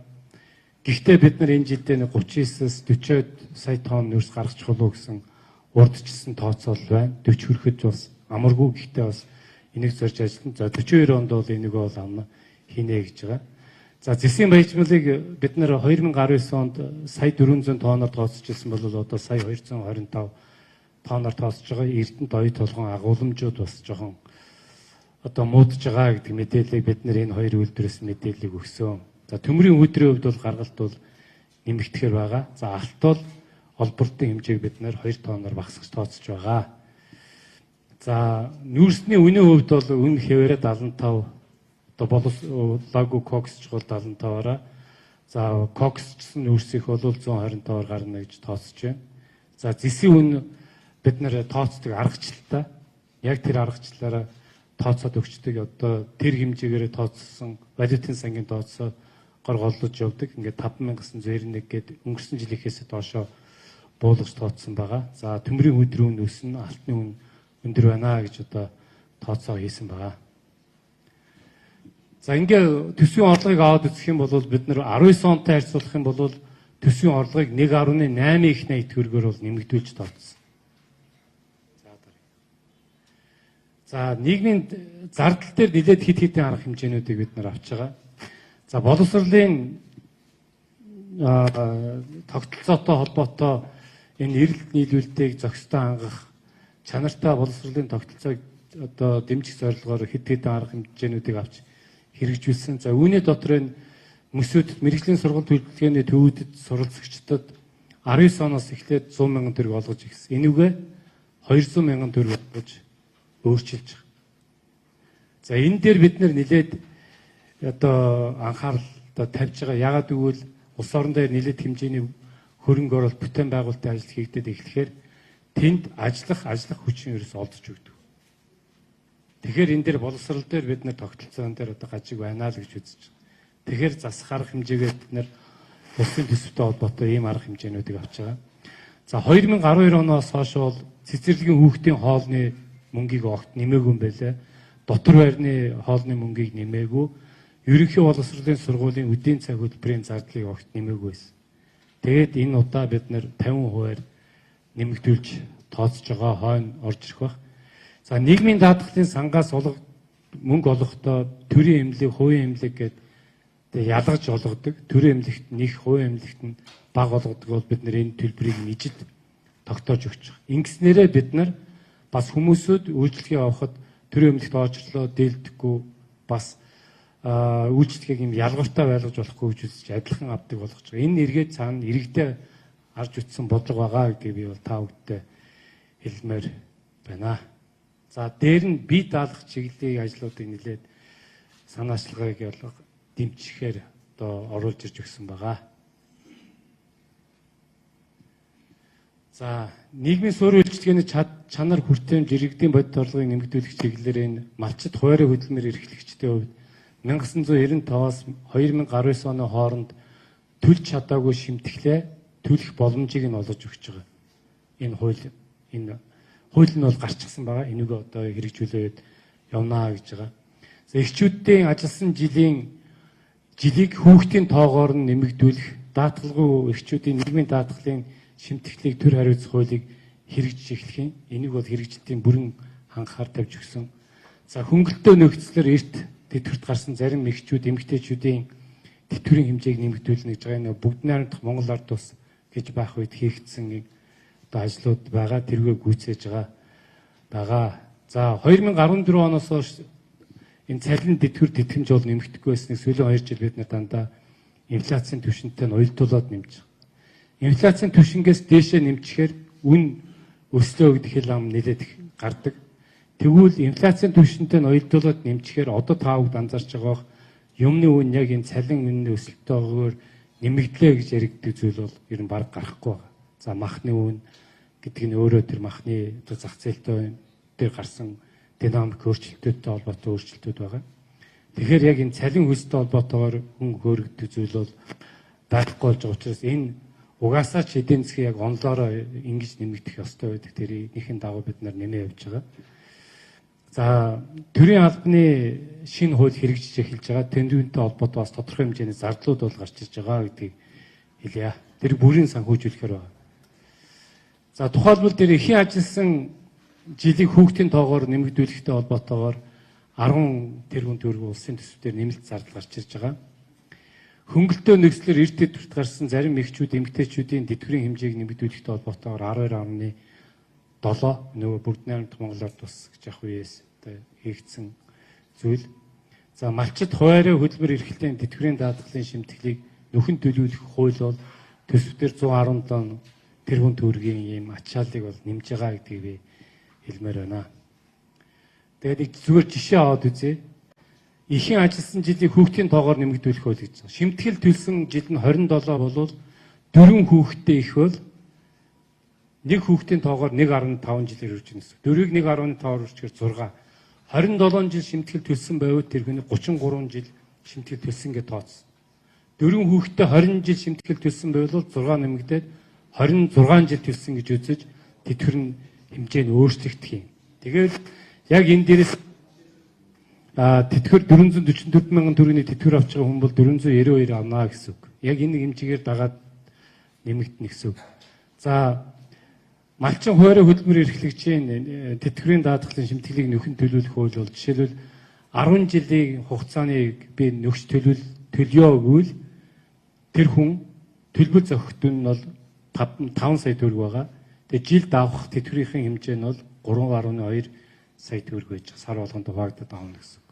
Гэхдээ бид нар энэ жилдээ 39-с 40 сая тонн нүүрс гаргачих болов гэсэн урдчилсан тооцоол байна. 40 хүрэхэд бас амаргүй, гэхдээ бас энийг зорж ажиллана. За 42 онд бол энийг бол амна хийнэ гэж байгаа. За зэсийн баяжмалыг бид нар 2019 онд сая 400 тонноор тооцож ирсэн бол одоо сая 225 тонноор тооцож байгаа. Эрдэнэт оюу толгойн агуулмжууд бас жоохон одоо муудж байгаа гэдэг мэдээллийг бид нар энэ хоёр үйлдвэрээс мэдээллийг өгсөн. За төмрийн үүдрийн хувьд бол гаргалт бол нэмэгдэхээр байгаа. За алт бол олборлтын хэмжээг бид нар 2 тонноор багасгаж тооцож байгаа. За нүүрсний үнийн хувьд бол үн хэвээрээ 75 одоо боловс лагу кокс ч бол 75-аараа. За кокс гэсэн нүүрсийнх бол 125-аар гарна гэж тооцож байна. За зэсийн үн бид нар тооцдог аргачлалтаа яг тэр аргачлалаараа тооцоод өгчдөг. Одоо тэр хэмжээгээр тооцсон валютын сангийн тооцоо голлож явдаг. Ингээд 5991 гээд өнгөрсөн жилийнхээс доошоо буулгаж тооцсон байгаа. За төмрийн өдрийн үн өснө, алтны үн өндөр байна гэж одоо тооцоо хийсэн байгаа. За ингээд төсвийн орлогыг аваад үзэх юм бол бид нар 19 онтой харьцуулах юм бол төсвийн орлогыг 1.8 их 80 төгрөгөөр бол нэмэгдүүлж тооцсон. За нийгмийн зардал дээр нэлээд хэд хэдэн арга хэмжээнүүдийг бид нар авч байгаа. За боловсролын тогтолцоотой холбоотой энэ эрэлт нийлүүлэлтийг зохистой хангах чанартай боловсролын тогтолцоог одоо дэмжих зорилгоор хэд хэдэн арга хэмжээнүүдийг авч хэрэгжүүлсэн. За үүний дотор энэ мөсөдөд мэрэгжлийн сургалт төлөвлөгөөний төвүүдэд суралцагчдад 19 оноос эхлээд 100 мянган төгрөг олгож ирсэн. Энүүгээ 200 мянган төгрөг олгож өөрчилж байгаа. За энэ дээр бид нэр нэлээд одоо анхаарал тавьж байгаа. Яагаад гэвэл улс орон дээр нэлээд хэмжээний хөрөнгө оруулалт бүтээн байгуулалтын ажил хийгдээд эхлэхээр тэнд ажиллах хүчин ерөөс олдож өгдөг. Тэгэхээр энэ дээр боловсрал дээр бид нэр тогтолцоон дээр одоо гажиг байна л гэж үзэж байна. Тэгэхээр засах арга хэмжээгээ бид нэр улсын төсөвтэй холбоотой ийм арга хэмжээнүүдийг авч байгаа. За 2012 оноос хойш бол цэцэрлэгийн хүүхдийн хоолны мөнгийг огт нэмээгүй юм байлаа. Дотор байрны хоолны мөнгийг нэмээгүй. Ерөнхий боловсролын сургуулийн үдийн цаг хөтөлбөрийн зардлыг огт нэмээгүй байсан. Тэгээд энэ удаа бид нэр 50% нэмэгдүүлж тооцож байгаа хойно орж ирэх баг. За нийгмийн даатгалын сангаас мөнгө олохдоо төрийн эмнэлэг, хувийн эмнэлэг гэдэг ялгаж олгодог. Төрийн эмнэлэгт нэг, хувийн эмнэлэгт нь бага олгодог бол бид нэр энэ төлбөрийг нижид тогтоож өгч байгаа. Ингэснээрээ бид нар бас хүмүүсүүд үйлчлэгээ авахд төрийн эмнэлэгт очрлоо дээлдэхгүй бас үйлчлэгийг юм ялгартай байлгаж болохгүй гэж үзэж адилхан авдаг болгож байгаа. Энэ эргээд цаана иргэдээ арж үтсэн бодлого байгаа гэдгийг би бол та бүдтэй хэлмээр байна. За дээр нь бие даалгах чиглэлийн ажлуудыг нэлээд санаачлагыг дэмжихээр одоо оруулж ирж өгсөн байгаа. За нийгмийн суурин үйлчлэгээний чанар хүртээмж иргэдийн бодит орлогыг нэмэгдүүлэх чиглэлээр энэ малчит хуваарийн хөдөлмөр эрхлэгчдийн хувьд 1995-аас 2019 оны хооронд төлж чадаагүй шимтгэлээ төлөх боломжийг нь олгож өгч байгаа. Энэ хууль нь бол гарчихсан байгаа. Энийг одоо хэрэгжүүлээд явнаа гэж байгаа. За эхчүүдийн ажилласан жилийг хүүхдийн тоогоор нь нэмэгдүүлэх, даатгалгүй эхчүүдийн нийгмийн даатгалын шимтгэлийг төр хариуцах хуулийг хэрэгжиж эхлэх юм. Энийг бол хэрэгжилтийн бүрэн ханхаар тавьж өгсөн. За хөнгөлтөө нөхцлөөр эрт тэтгэврт гарсан зарим эхчүүд, эмэгтэйчүүдийн тэтгэврийн хэмжээг нэмэгдүүлнэ гэж байгаа. Энэ бүгд найрамдах Монгол ард тус гэж байх үед хийгдсэн одоо ажлууд байгаа. Тэргээ гүйцээж байгаа. За 2014 оноос хойш энэ цалин тэтгэмж бол нэмэгдэхгүй байсныг сүүлийн 2 жил бид нар дандаа инфляцийн түвшинтэй нь уялдуулаад нэмж байгаа. Инфляцийн түвшингээс дээшээ нэмчихээр үн өслөө гэдэг хэл ам нэлээд гардаг. Тэгвэл инфляцийн түвшинтэй нь уялдуулаад нэмчихээр одоо та бүгд анзаарч байгаа юмны үн яг энэ цалин үнийн өсөлтөөр нэмэгдлээ гэж яригддаг зүйл бол ер нь баг гарахгүй байгаа. За махны үн гэдэг нь өөрөө тэр махны зах зээлтэй дээр гарсан динамик өөрчлөлтөдтэй холбоотой өөрчлөлтүүд байгаа. Тэгэхээр яг энэ цалин хөлстэй холбоотойгоор хүн хөөрөгдөг зүйл бол байхгүй болж байгаа учраас энэ угаасаа ч эдийн засгийн яг онлоороо ингэж нэмэгдэх ёстой байдаг. Тэрийнхээ дагуу бид нар нэмээ явж байгаа. За төрийн албаны шинэ хууль хэрэгжиж эхэлж байгаа. Тэндүүнтэй холбоотой бас тодорхой хэмжээний зардлууд бол гарч ирж байгаа гэдгийг хэлье. Тэр бүрийн санхүүжүүлэхээр байна. За тухайлбал тэр эхийн ажилласан жилийн хүүхдийн тоогоор нэмэгдүүлэхтэй холбоотойгоор 10 тэрбум төгрөг улсын төсвөөр нэмэлт зардал гарч ирж байгаа. Хөнгөлтөө нөхцлөөр эрт тэтгэврт гарсан зарим эхчүүд, эмэгтэйчүүдийн тэтгэврийн хэмжээг нэмэгдүүлэхтэй холбоотойгоор 12.7 нөгөө бүгд найрамдах Монголоор тус гэж явах үеэс хийгдсэн зүйл. За малчит хуваарийн хөдөлмөр эрхлэлийн тэтгэврийн даатгалын шимтгэлийг нөхөн төлөвлөх хууль бол төсвөөр 117 тэрбум төгрөгийн ийм ачааллыг бол нэмж байгаа гэдгийг би хэлмээр байна. Тэгээд зүгээр жишээ аваад үзье. Эхийн ажилласан жилийн хүүхдийн тоогоор нэмэгдүүлэх хууль гэж байна. Шимтгэл төлсөн жил нь 27 болвол 4 хүүхэдтэй их бол нэг хүүхдийн тоогоор 1.5 жилээр үрж гэнэ. 4-ийг 1.5-аар үржихээр 6. 27 жил шимтгэл төлсөн байвал тэр хүний 33 жил шимтгэл төлсөн гэж тооцсон. 4 хүүхэдтэй 20 жил шимтгэл төлсөн байвал 6 нэмэгдээд 26 жил төлсөн гэж үзэж тэтгэвэр нь хэмжээ нь өөрчлөгдөх юм. Тэгээд яг энэ дээрээс тэтгэвэр 444 мянган төгрөгийн тэтгэвэр авч байгаа хүн бол 492 авнаа гэсэн үг. Яг энэ хэмжээгээр дагаад нэмэгдэнэ гэсэн үг. За малчин хуваарийн хөдөлмөр эрхлэгчийн тэтгэврийн даатгалын шимтгэлийг нөхөн төлөвлөх хууль бол жишээлбэл 10 жилийн хугацааныг би нөхч төлөё гэвэл тэр хүн төлбөр зохиогдсон нь бол 5 сая төгрөг байгаа. Тэгээ жилд авах тэтгэврийн хэмжээ нь бол 3.2 сая төгрөг байж сар болгонд хуваагдаад авна гэсэн.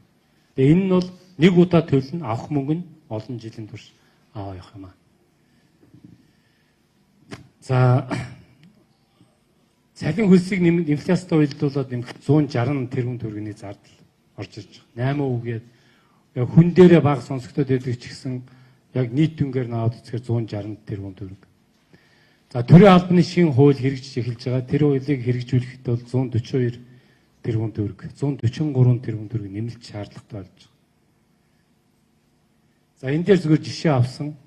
Тэгээ энэ нь бол нэг удаа төлнө, авах мөнгө нь олон жилийн турш аваа явах юм аа. За цалин хөлсийг инфляцтай уялдуулаад нэмэх 160 тэрбум төгрөгийн зардал орж ирж байгаа. 8% гээд хүн дээрээ бага сонсогдоод байдаг ч гэсэн яг нийт дүнгээр наваад үзэхээр 160 тэрбум төгрөг. За төрийн албаны шинэ хууль хэрэгжиж эхэлж байгаа. Тэр хуулийг хэрэгжүүлэхэд бол 142 тэрбум төгрөг, 143 тэрбум төгрөг нэмэлт шаардлагатай болж байгаа. За энэ дээр зөвхөн жишээ авсан.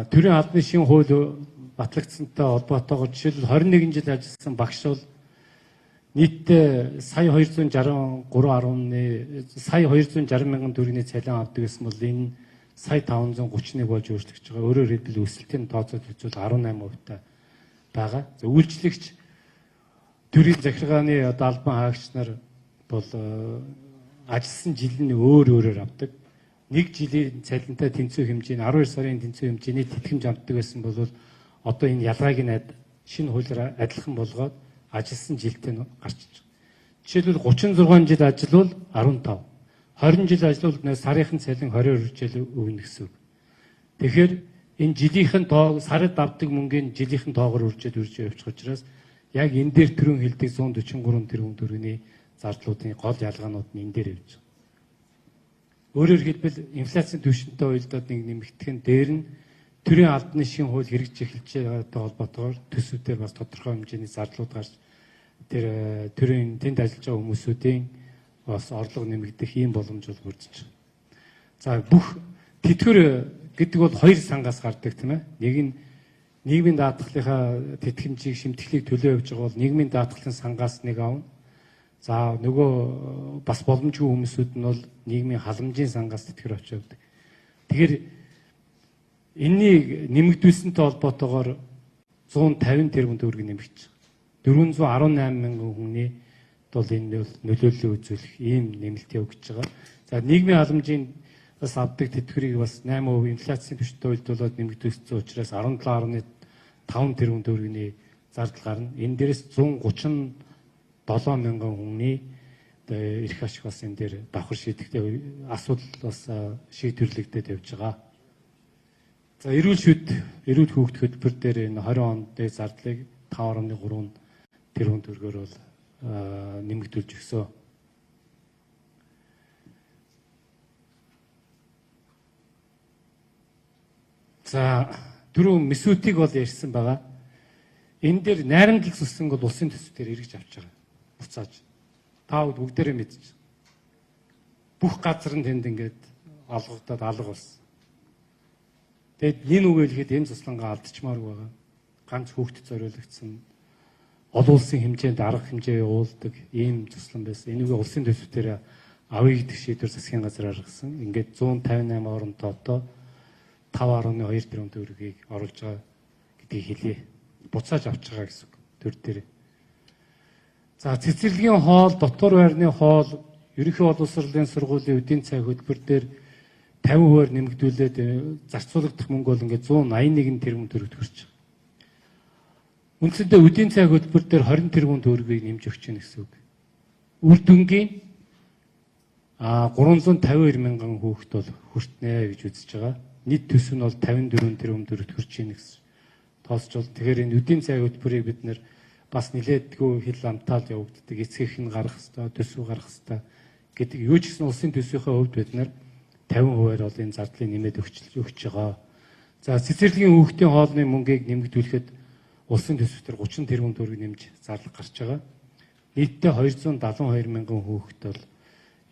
Төрийн албаны шинэ хууль батлагдсантай холбоотойгоор жишээлбэл 21 жил ажилласан багш бол нийтдээ сая 260 мянган төгрөгийн цалин авдаг гэсэн бол энэ сая 531 болж өөрчлөгдөж байгаа. Өөрөөр хэлбэл өсөлтийн тооцоод үзвэл 18% та байгаа. За үйлчлэгч төрийн захиргааны албан хаагч нар бол ажилласан жил нь өөрөөр авдаг. Нэг жилийн цалинтай тэнцүү хэмжээ нь 12 сарын тэнцүү хэмжээний тэтгэмж авдаг байсан бол одоо энэ ялгааг нь шинэ хуулиар адилхан болгоод ажилласан жилтэй нь гарч иж байгаа. Жишээлбэл 36 жил ажиллавал 15, 20 жил ажиллавал сарын цалин 22 жил өгнө гэсэн үг. Тэгэхээр энэ жилийнхэн сард авдаг мөнгөний жилийнхэн тоогоор үржиж явчих учраас яг энэ дээр төрөн хэлдэг 143 тэрбум төгрөгийн зардлуудын гол ялгаанууд нь энэ дээр явж байгаа. Өөрөөр хэлбэл инфляцийн түвшинтэй уялдаад нэг нэмэгдэх нь дээр нь төрийн албаны шинэ хууль хэрэгжиж эхэлж байгаатай холбоотойгоор төсвүүдээр бас тодорхой хэмжээний зардлууд гарч тэр төрийн тэнд ажиллаж байгаа хүмүүсүүдийн бас орлого нэмэгдэх ийм боломж бол бүрдэж байна. За бүх тэтгэр гэдэг бол хоёр сангаас гардаг тийм ээ. Нэг нь нийгмийн даатгалынхаа тэтгэмжийг шимтгэлийг төлөө явж байгаа бол нийгмийн даатгалын сангаас нэг авна. За нөгөө бас боломжгүй хүмүүсүүд нь бол нийгмийн халамжийн сангаас тэтгэр авч явдаг. Тэгэхээр энэнийг нэмэгдүүлсэнтэй холбоотойгоор 150 тэрбум төгрөг нэмэгдэж байгаа. 418 мянган хүний бол энэ нөлөөллөө үзүүлэх ийм нэмэлт явагдаж байгаа. За нийгмийн халамжийн бас авдаг тэтгэврийг бас 8% инфляцийн түвшинтэй уялдуулаад нэмэгдүүлсэн учраас 17.5 тэрбум төгрөгийн зардал гарна. Энэ дээрээс 137 мянган хүний эрх ашиг бас энэ дээр давхар шийдэхтэй асуудал бас шийдвэрлэгдээд явж байгаа. За эрүүл хүүхд хөтөлбөр дээр энэ 20 онд зардлыг 5.3 тэрбум төгрөгөөр бол нэмэгдүүлж өгсөн. За дөрөв мэсүүдийг бол ярьсан байгаа. Энэ дээр найрамдлал зүсэнг бол улсын төсвөөр эргэж авч байгаа. Буцааж. Та бүгдээрээ мэдчих. Бүх газар нь тэнд ингээд алгагдаад алга болсон. Тэгэд энэ үгэлгээд эм заслангаа алдчихмааргүй байгаа. Ганц хүүхдэд зориулагдсан олон улсын хэмжээнд арга хэмжээ явуулдаг ийм заслан байсан. Энийг улсын төсвөөр авъя гэдэг шийдвэр засгийн газар гаргасан. Ингээд 158 оронтой одоо 5.2 тэрбум төгрөгийг оруулж байгаа гэдгийг хэлье. Буцааж авч байгаа гэсэн үг төр дээр. За цэцэрлэгийн хоол, дотор байрны хоол, ерөнхий боловсролын сургуулийн эдийн засгийн хөтөлбөр дээр 50% нэмэгдүүлээд зарцуулагдах мөнгө бол ингээд 181 тэрбум төгрөг төрж байгаа. Үндсэндээ эдийн засгийн хөтөлбөр дээр 20 тэрбум төгрөгийг нэмж өгч гэнэ гэсэн үг. Үр дүнгийн 352 мянган хүүхэд бол хүртнэ гэж үзэж байгаа. Нийт төсөв нь бол 54 тэрбум төгрөг төрж гэнэ гэсэн тоосч бол тэгэхээр энэ эдийн засгийн хөтөлбөрийг бид нэр бас нэлээдгүй хил амтаал явагддаг, эцгийнх нь гарах хэвээр, төсөв гарах хэвээр гэдэг юу ч гэсэн улсын төсвийнхээ хувьд бид нэр 50%-аар бол энэ зардлыг нэмээд өгч байгаа. За цэцэрлэгийн хүүхдийн хоолны мөнгийг нэмэгдүүлэхэд улсын төсвөөр 30 тэрбум төгрөг нэмж зардал гарч байгаа. Нийтдээ 272 мянган хүүхэд бол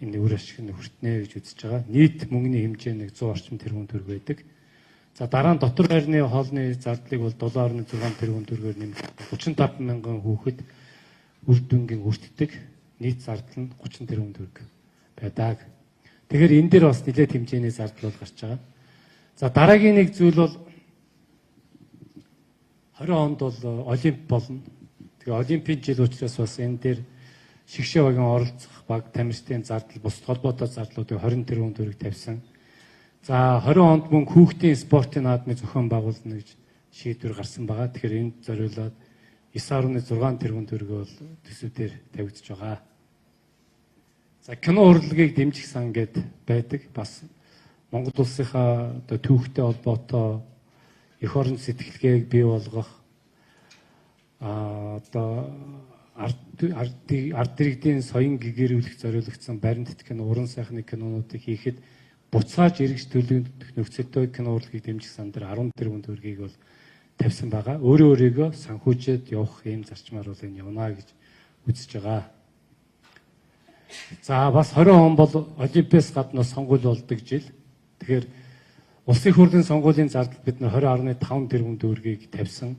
энэ үр ашиг нь хүртнэ гэж үзэж байгаа. Нийт мөнгөний хэмжээ нэг 100 орчим тэрбум төгрөг байдаг. За дараа нь дотор байрны хоолны зардлыг бол 7.6 тэрбум төгрөгөөр нэмэгдүүлж 35 мянган хүүхэд үр дүнгийн хүртдэг. Нийт зардал нь 30 тэрбум төгрөг байдаг. Тэгэхээр энэ дээр бас нэлээд хэмжээний зардал бол гарч байгаа. За дараагийн нэг зүйл бол 20 онд бол олимп болно. Тэгээ олимпийн жил учраас бас энэ дээр шигшээ багийн оролцох баг тамирчдын зардал, бус холбоотой зардлуудыг 20 тэрбум төгрөг тавьсан. За 20 онд мөн хүүхдийн спортын наадмын зохион байгуулна гэж шийдвэр гарсан байгаа. Тэгэхээр энд зориулаад 9.6 тэрбум төгрөг бол төсвөөр тавигдж байгаа. За кино урлагийг дэмжих сан гэд байдаг. Бас Монгол улсынхаа одоо түүхтэй холбоотой эх орон сэтгэлгээг бий болгох одоо ард иргэдийн соён гэгэрүүлэх зориулагдсан баримтат кино, уран сайхны кинонуудыг хийхэд буцааж эргэж төлөвлөх нөхцөлтэй кино урлагийг дэмжих сан дээр 10 тэрбум төгрөгийг бол тавьсан байгаа. Өөрөө өөрийгөө санхүүжээд явах ийм зарчмаар бол энэ явна гэж үзэж байгаа. За бас 20 он бол Олимпиас гадна сонгуул болдог жил. Тэгэхээр улсын хурлын сонгуулийн зардал бид нар 20.5 тэрбум төгрөгийг тавьсан.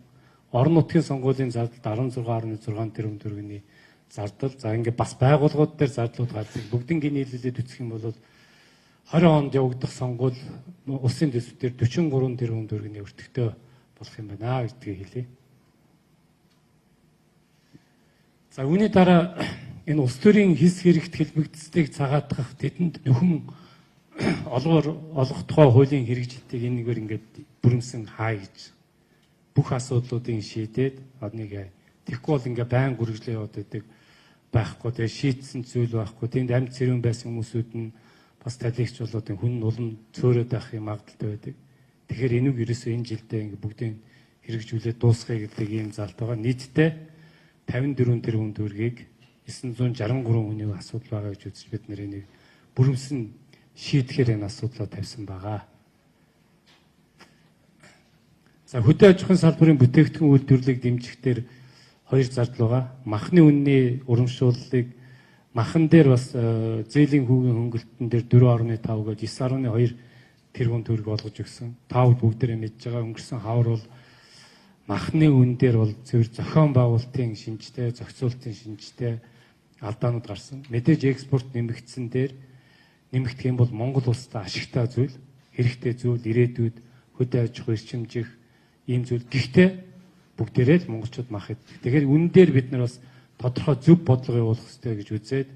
Орон нутгийн сонгуулийн зардал 16.6 тэрбум төгрөгийн зардал. За ингээд бас байгууллагууд дээр зардлууд гардаг. Бүгднийг нийлүүлээд үзэх юм бол 20 онд явагдах сонгуул улсын төсвөөр 43 тэрбум төгрөгийн өртөгтэй болох юм байна гэдгийг хэлье. За үүний дараа энэ улс төрийн хэс хэрэгт хэлбэгдсдгийг цагаатгах тэдэнд нөхөн олох тухай хуулийн хэрэгжилтийг энэгээр ингээд бүрэмсэн хаа гэж бүх асуудлуудыг шийдээд одныг тэгэхгүй бол ингээд байн гүргэжлээ яваад байдаг байхгүй. Тэгээ шийдсэн зүйл байхгүй. Тэнд амьд цэрүүн байсан хүмүүсүүд нь бас талигч болоод хүн улам цөөрөөд байх юм магадaltaй байдаг. Тэгэхээр энийг ерөөсөө энэ жилдээ ингээд бүгдийг хэрэгжүүлээд дуусгая гэдэг ийм залт байгаа. Нийтдээ 54 тэрбум төгрөгийг 963 хүний асуудал байгаа гэж үзэж бид нэр энийг бүрэмсэн шийдэхээр энэ асуудлаа тавьсан байгаа. За хөдөө аж ахуйн салбарын бүтээгдэхүүн үйлдвэрлэлийг дэмжихдээ хоёр зардал байгаа. Махны үнэний урамшууллыг махан дээр бас зээлийн хүүгийн хөнгөлтөн дээр 4.5 гэж 9.2 тэрбум төгрөг болгож өгсөн. Тав бүгдээрээ мэдж байгаа. Өнгөрсөн хавар бол махны үн дээр бол зөвхөн зохион байгуулалтын шинжтэй, зохицуулалтын шинжтэй алдаанууд гарсан. Мэдээж экспорт нэмэгдсэн дээр нэмэгдэх юм бол Монгол улстай ашигтай зүйл, хэрэгтэй зүйл, ирээдүйд хөдөө аж ахуй эрчимжих ийм зүйл. Гэхдээ бүгдээрээ л монголчууд мах идэх. Тэгэхээр үн дээр бид нар бас тодорхой зөв бодлого явуулах хэрэгтэй гэж үзээд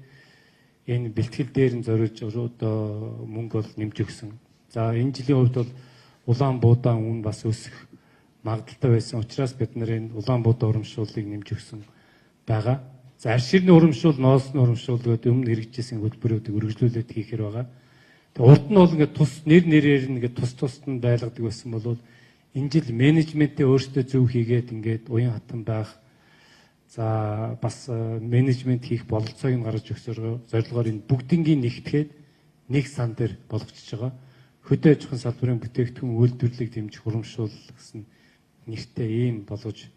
энэ бэлтгэл дээр нь зориулж одоо мөнгө бол нэмж өгсөн. За энэ жилийн хувьд бол улаан буудаан үн бас өсөх магадaltaй байсан учраас бид нар энэ улаан буудаа урамшууллыг нэмж өгсөн байгаа. За арширны урамшуул, ноосны урамшуул гэдэг өмнө хэрэгжижсэн хөтөлбөрүүдийг үргэлжлүүлээд хийхээр байгаа. Тэгээ урд нь бол ингээд тус нэрээр ингээд тус нь байлгадаг байсан бол энэ жил менежментээ өөрсдөө зөв хийгээд ингээд уян хатан байх. За бас менежмент хийх бололцоог нь гаргаж өгөх зорилгоор энэ бүгднийг нэгтгэхэд нэг сан дээр болгочихж байгаа. Хөдөө аж ахуйн салбарын бүтээгдэхүүн үйлдвэрлэлийг дэмжих урамшуул гэсэн нэртэй ийм болгож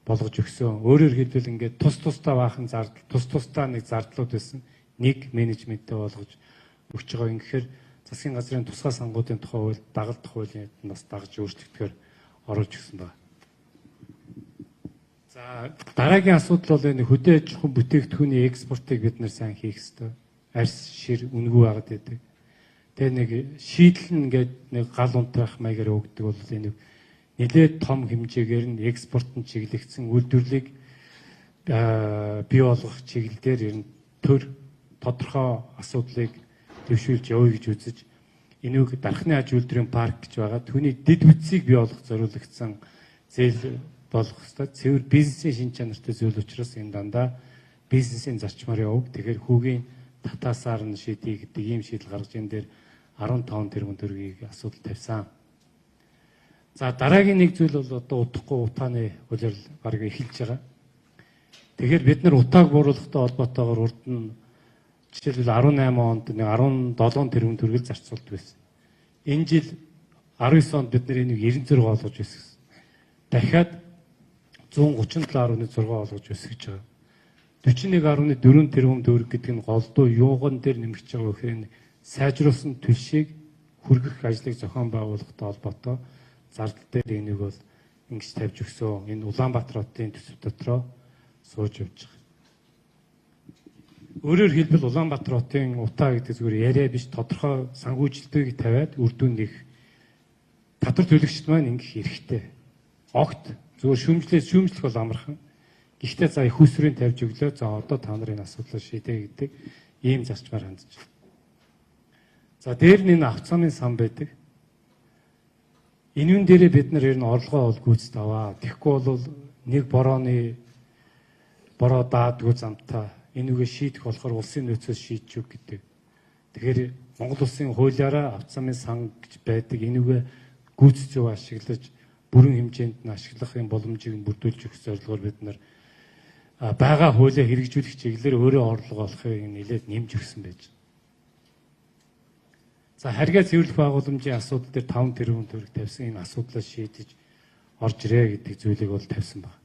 өгсөн. Өөрөөр хэлбэл ингээд тусдаа баахан зардал, тусдаа нэг зардлууд байсан. Нэг менежменттэй болгож өгч байгаа. Ингэхээр засгийн газрын тусгай сангуудын тухай хууль, дагалдах хуулийн нас дагаж өөрчлөгдөөр оруулж өгсөн байна. За дараагийн асуудал бол энэ хөдөө аж ахуйн бүтээгдэхүүний экспортыг бид нар сайн хийх ёстой. Арьс, шир үнэгүй байгаад байдаг. Тэгээ нэг шийдэл нь ингээд нэг гал унтрах маягаар өгдөг бол энэ нэлээд том хэмжээгээр нь экспортод чиглэгдсэн үйлдвэрлэлийг бий болгох чиглэлээр ер нь төр тодорхой асуудлыг дэвшүүлж явъя гэж үзэж энийг дархны аж үйлдвэрийн парк гэж байгаа. Түүний дэд бүтцийг бий болгох зориулагдсан зээл болох хэвээр цэвэр бизнесийн шин чанартай зүйл учраас энэ дандаа бизнесийн зарчмаар яваг. Тэгэхээр хүүгийн татаасаар нь шийдье гэдэг ийм шийдэл гаргаж энэ дээр 15 тэрбум төгрөгийг асуудал тавьсан. За дараагийн нэг зүйл бол одоо удахгүй утааны улирал баг эхэлж байгаа. Тэгэхээр бид нар утааг бууруулахтай холбоотойгоор урд нь жишээлбэл 18 онд нэг 17 тэрбум төгрөг зарцуулдаг байсан. Энэ жил 19 онд бид нар энийг 96 болгож өсгсөн. Дахиад 137.6 болгож өсгөж байгаа. 41.4 тэрбум төгрөг гэдэг нь голдуу юуган дээр нэмэгдэж байгаа гэхээр сайжруулсан түлшийг хүргэх ажлыг зохион байгуулахтай холбоотой зардал дээр энийг бол ингэж тавьж өгсөн. Энэ Улаанбаатар хотын төсөв дотроо сууж явж байгаа. Өөрөөр хэлбэл Улаанбаатар хотын утаа гэдэг зүгээр яриа биш, тодорхой санхүүжилтийг тавиад үр дүн нэг татвар төлөгчд маань ингэх хэрэгтэй. Огт зүгээр шүүмжлэх бол амархан. Гэхдээ за их усрын тавьж өглөө. За одоо та нарын асуудлаа шийдэ гэдэг ийм зарчмаар хандж байна. За дээр нь энэ авцаамын сан байдаг. Энэ дээрээ бид нар ер нь орлогоо бол гүйцэд аваа. Тэгэхгүй бол нэг бороо даадгүй замтаа энүүгээ шийдэх болохоор улсын нөөцөөс шийдэж өг гэдэг. Тэгэхээр Монгол улсын хуулиараа авцаамын сан гэж байдаг. Энүүгээ гүйцэд зөв ашиглаж бүрэн хэмжээнд нь ашиглахын боломжийг бүрдүүлж өгөх зорилгоор бид нар байгаа хуулиа хэрэгжүүлэх чиглэлээр өөрөө орлого олохыг нэлээд нэмж өгсөн байж байна. За харьгаа цэвэрлэх байгууламжийн асуудал дээр 5 тэрбум төгрөг тавьсан энэ асуудлаа шийдэж орж ирээ гэдэг зүйлийг бол тавьсан байна.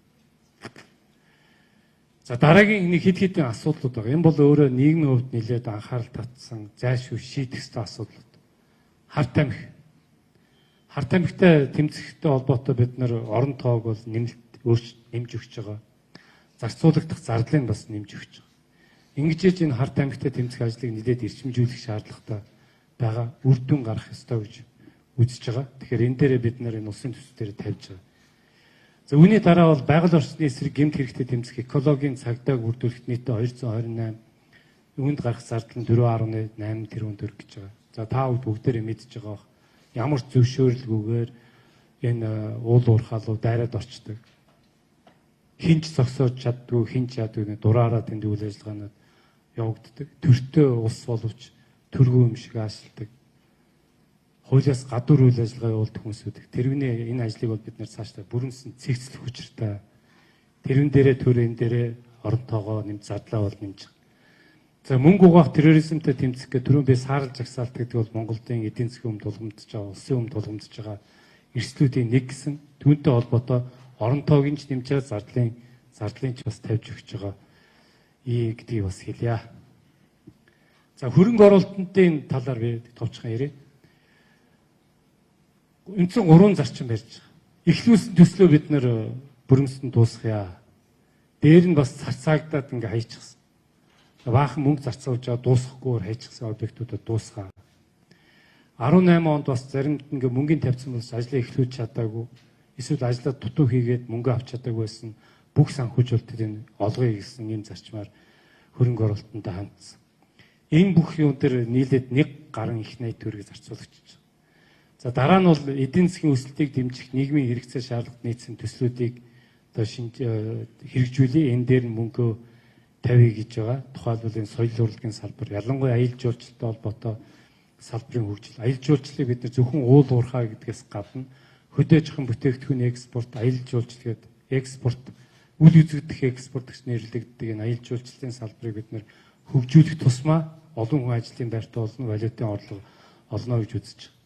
За дараагийн нэг хэд хэдэн асуудлууд байгаа. Энэ бол өөрөө нийгмийн хувьд нэлээд анхаарал татсан, зайлшгүй шийдэх ёстой асуудлууд. Харт амх. Харт амхтай тэмцэхтэй холбоотой бид нар орон тоог бол нэмж өгч байгаа. Зарцуулагдах зардлыг бас нэмж өгч байгаа. Ингэж энэ харт амхтай тэмцэх ажлыг нэлээд эрчимжүүлэх шаардлагатай байгаа. Үр дүн гарах ёстой гэж үзэж байгаа. Тэгэхээр энэ дээрээ бид нар энэ улсын төсөл дээр тавьж байгаа. За үүний дараа бол байгаль орчны эсрэг гэмт хэрэгтэд тэмцэх экологийн цагдааг бүрдүүлэхэд нийтдээ 228 үүнд гарах зардал нь 4.8 тэрбум төгрөг гэж байгаа. За та бүгдээрээ мэдж байгаа бох. Ямар ч зөвшөөрлгүйгээр энэ уул уурхаалуу дайраад орчдөг. Хинч зогсоож чаддгүй, хинч ядгүй дураараа тэнд үйл ажиллагаанууд явагддаг. Төртөө улс боловч төргөө юм шиг аашилдаг. Хуулиас гадуур үйл ажиллагаа явуулдаг хүмүүсүүд. Тэрвний энэ ажлыг бол бид нэр цаашдаа бүрэнсэн цэгцлэх учиртай. Тэрвэн дээрээ төрийн дээрээ орон тоогоо нэмж задлаа бол нэмж. За мөнгө угаах терроризмтэй тэмцэх гэх түрүүн би саарл жагсаалт гэдэг бол Монголын эдийн засгийн өмнө тулгамдж байгаа, улсын өмнө тулгамдж байгаа эрсдлүүдийн нэг гэсэн түүнтэй холбоотой орон тоогийн ч нэмж зардлын ч бас тавьж өгч байгаа гэдгийг бас хэлье. За хөрөнгө оруулалтын талаар би товчхон ярив. Үндсэн 3 зарчим барьж байгаа. Эхлүүлсэн төслөө бид нэр бүрэмстэн дуусгая. Дээр нь бас цацаагдаад ингээ хайчихсан. Баахан мөнгө зарцуулж байгаа дуусгахгүйгээр хайчихсан объектуудад дуусгаа. 18 онд бас заримд ингээ мөнгөний тавьсан бас ажлаа эхлүүлж чадаагүй. Эсвэл ажлаа дутуу хийгээд мөнгө авч чадаагүй байсан. Бүх санхүүжүүлэлтийн олгоё гэсэн юм зарчмаар хөрөнгө оруулалтанд хандсан. Энэ бүх юм дээр нийлээд 1 гаруй их 80 төгрөгийг зарцуулагч. За дараа нь бол эдийн засгийн өсөлтийг дэмжих нийгмийн хэрэгцээ шаардлагад нийцсэн төслүүдийг одоо хэрэгжүүлээ. Энэ дээр нь мөнгө тавья гэж байгаа. Тухайлбал энэ соёл урлагийн салбар, ялангуяа аялал жуулчлалтай холбоотой салбарын хөгжил. Аялал жуулчлалыг бид нар зөвхөн уул уурхай гэдгээс гадна хөдөөжихөн бүтээгдэхүүн экспорт, аялал жуулчлал гэдэг экспорт, үл үзэгдэх экспорт гэж нэрлэгддэг энэ аялал жуулчлалын салбарыг бид нар хөгжүүлэх тусмаа олон хүн ажлын байртаа олно, валютын орлого олно гэж үзэж байгаа.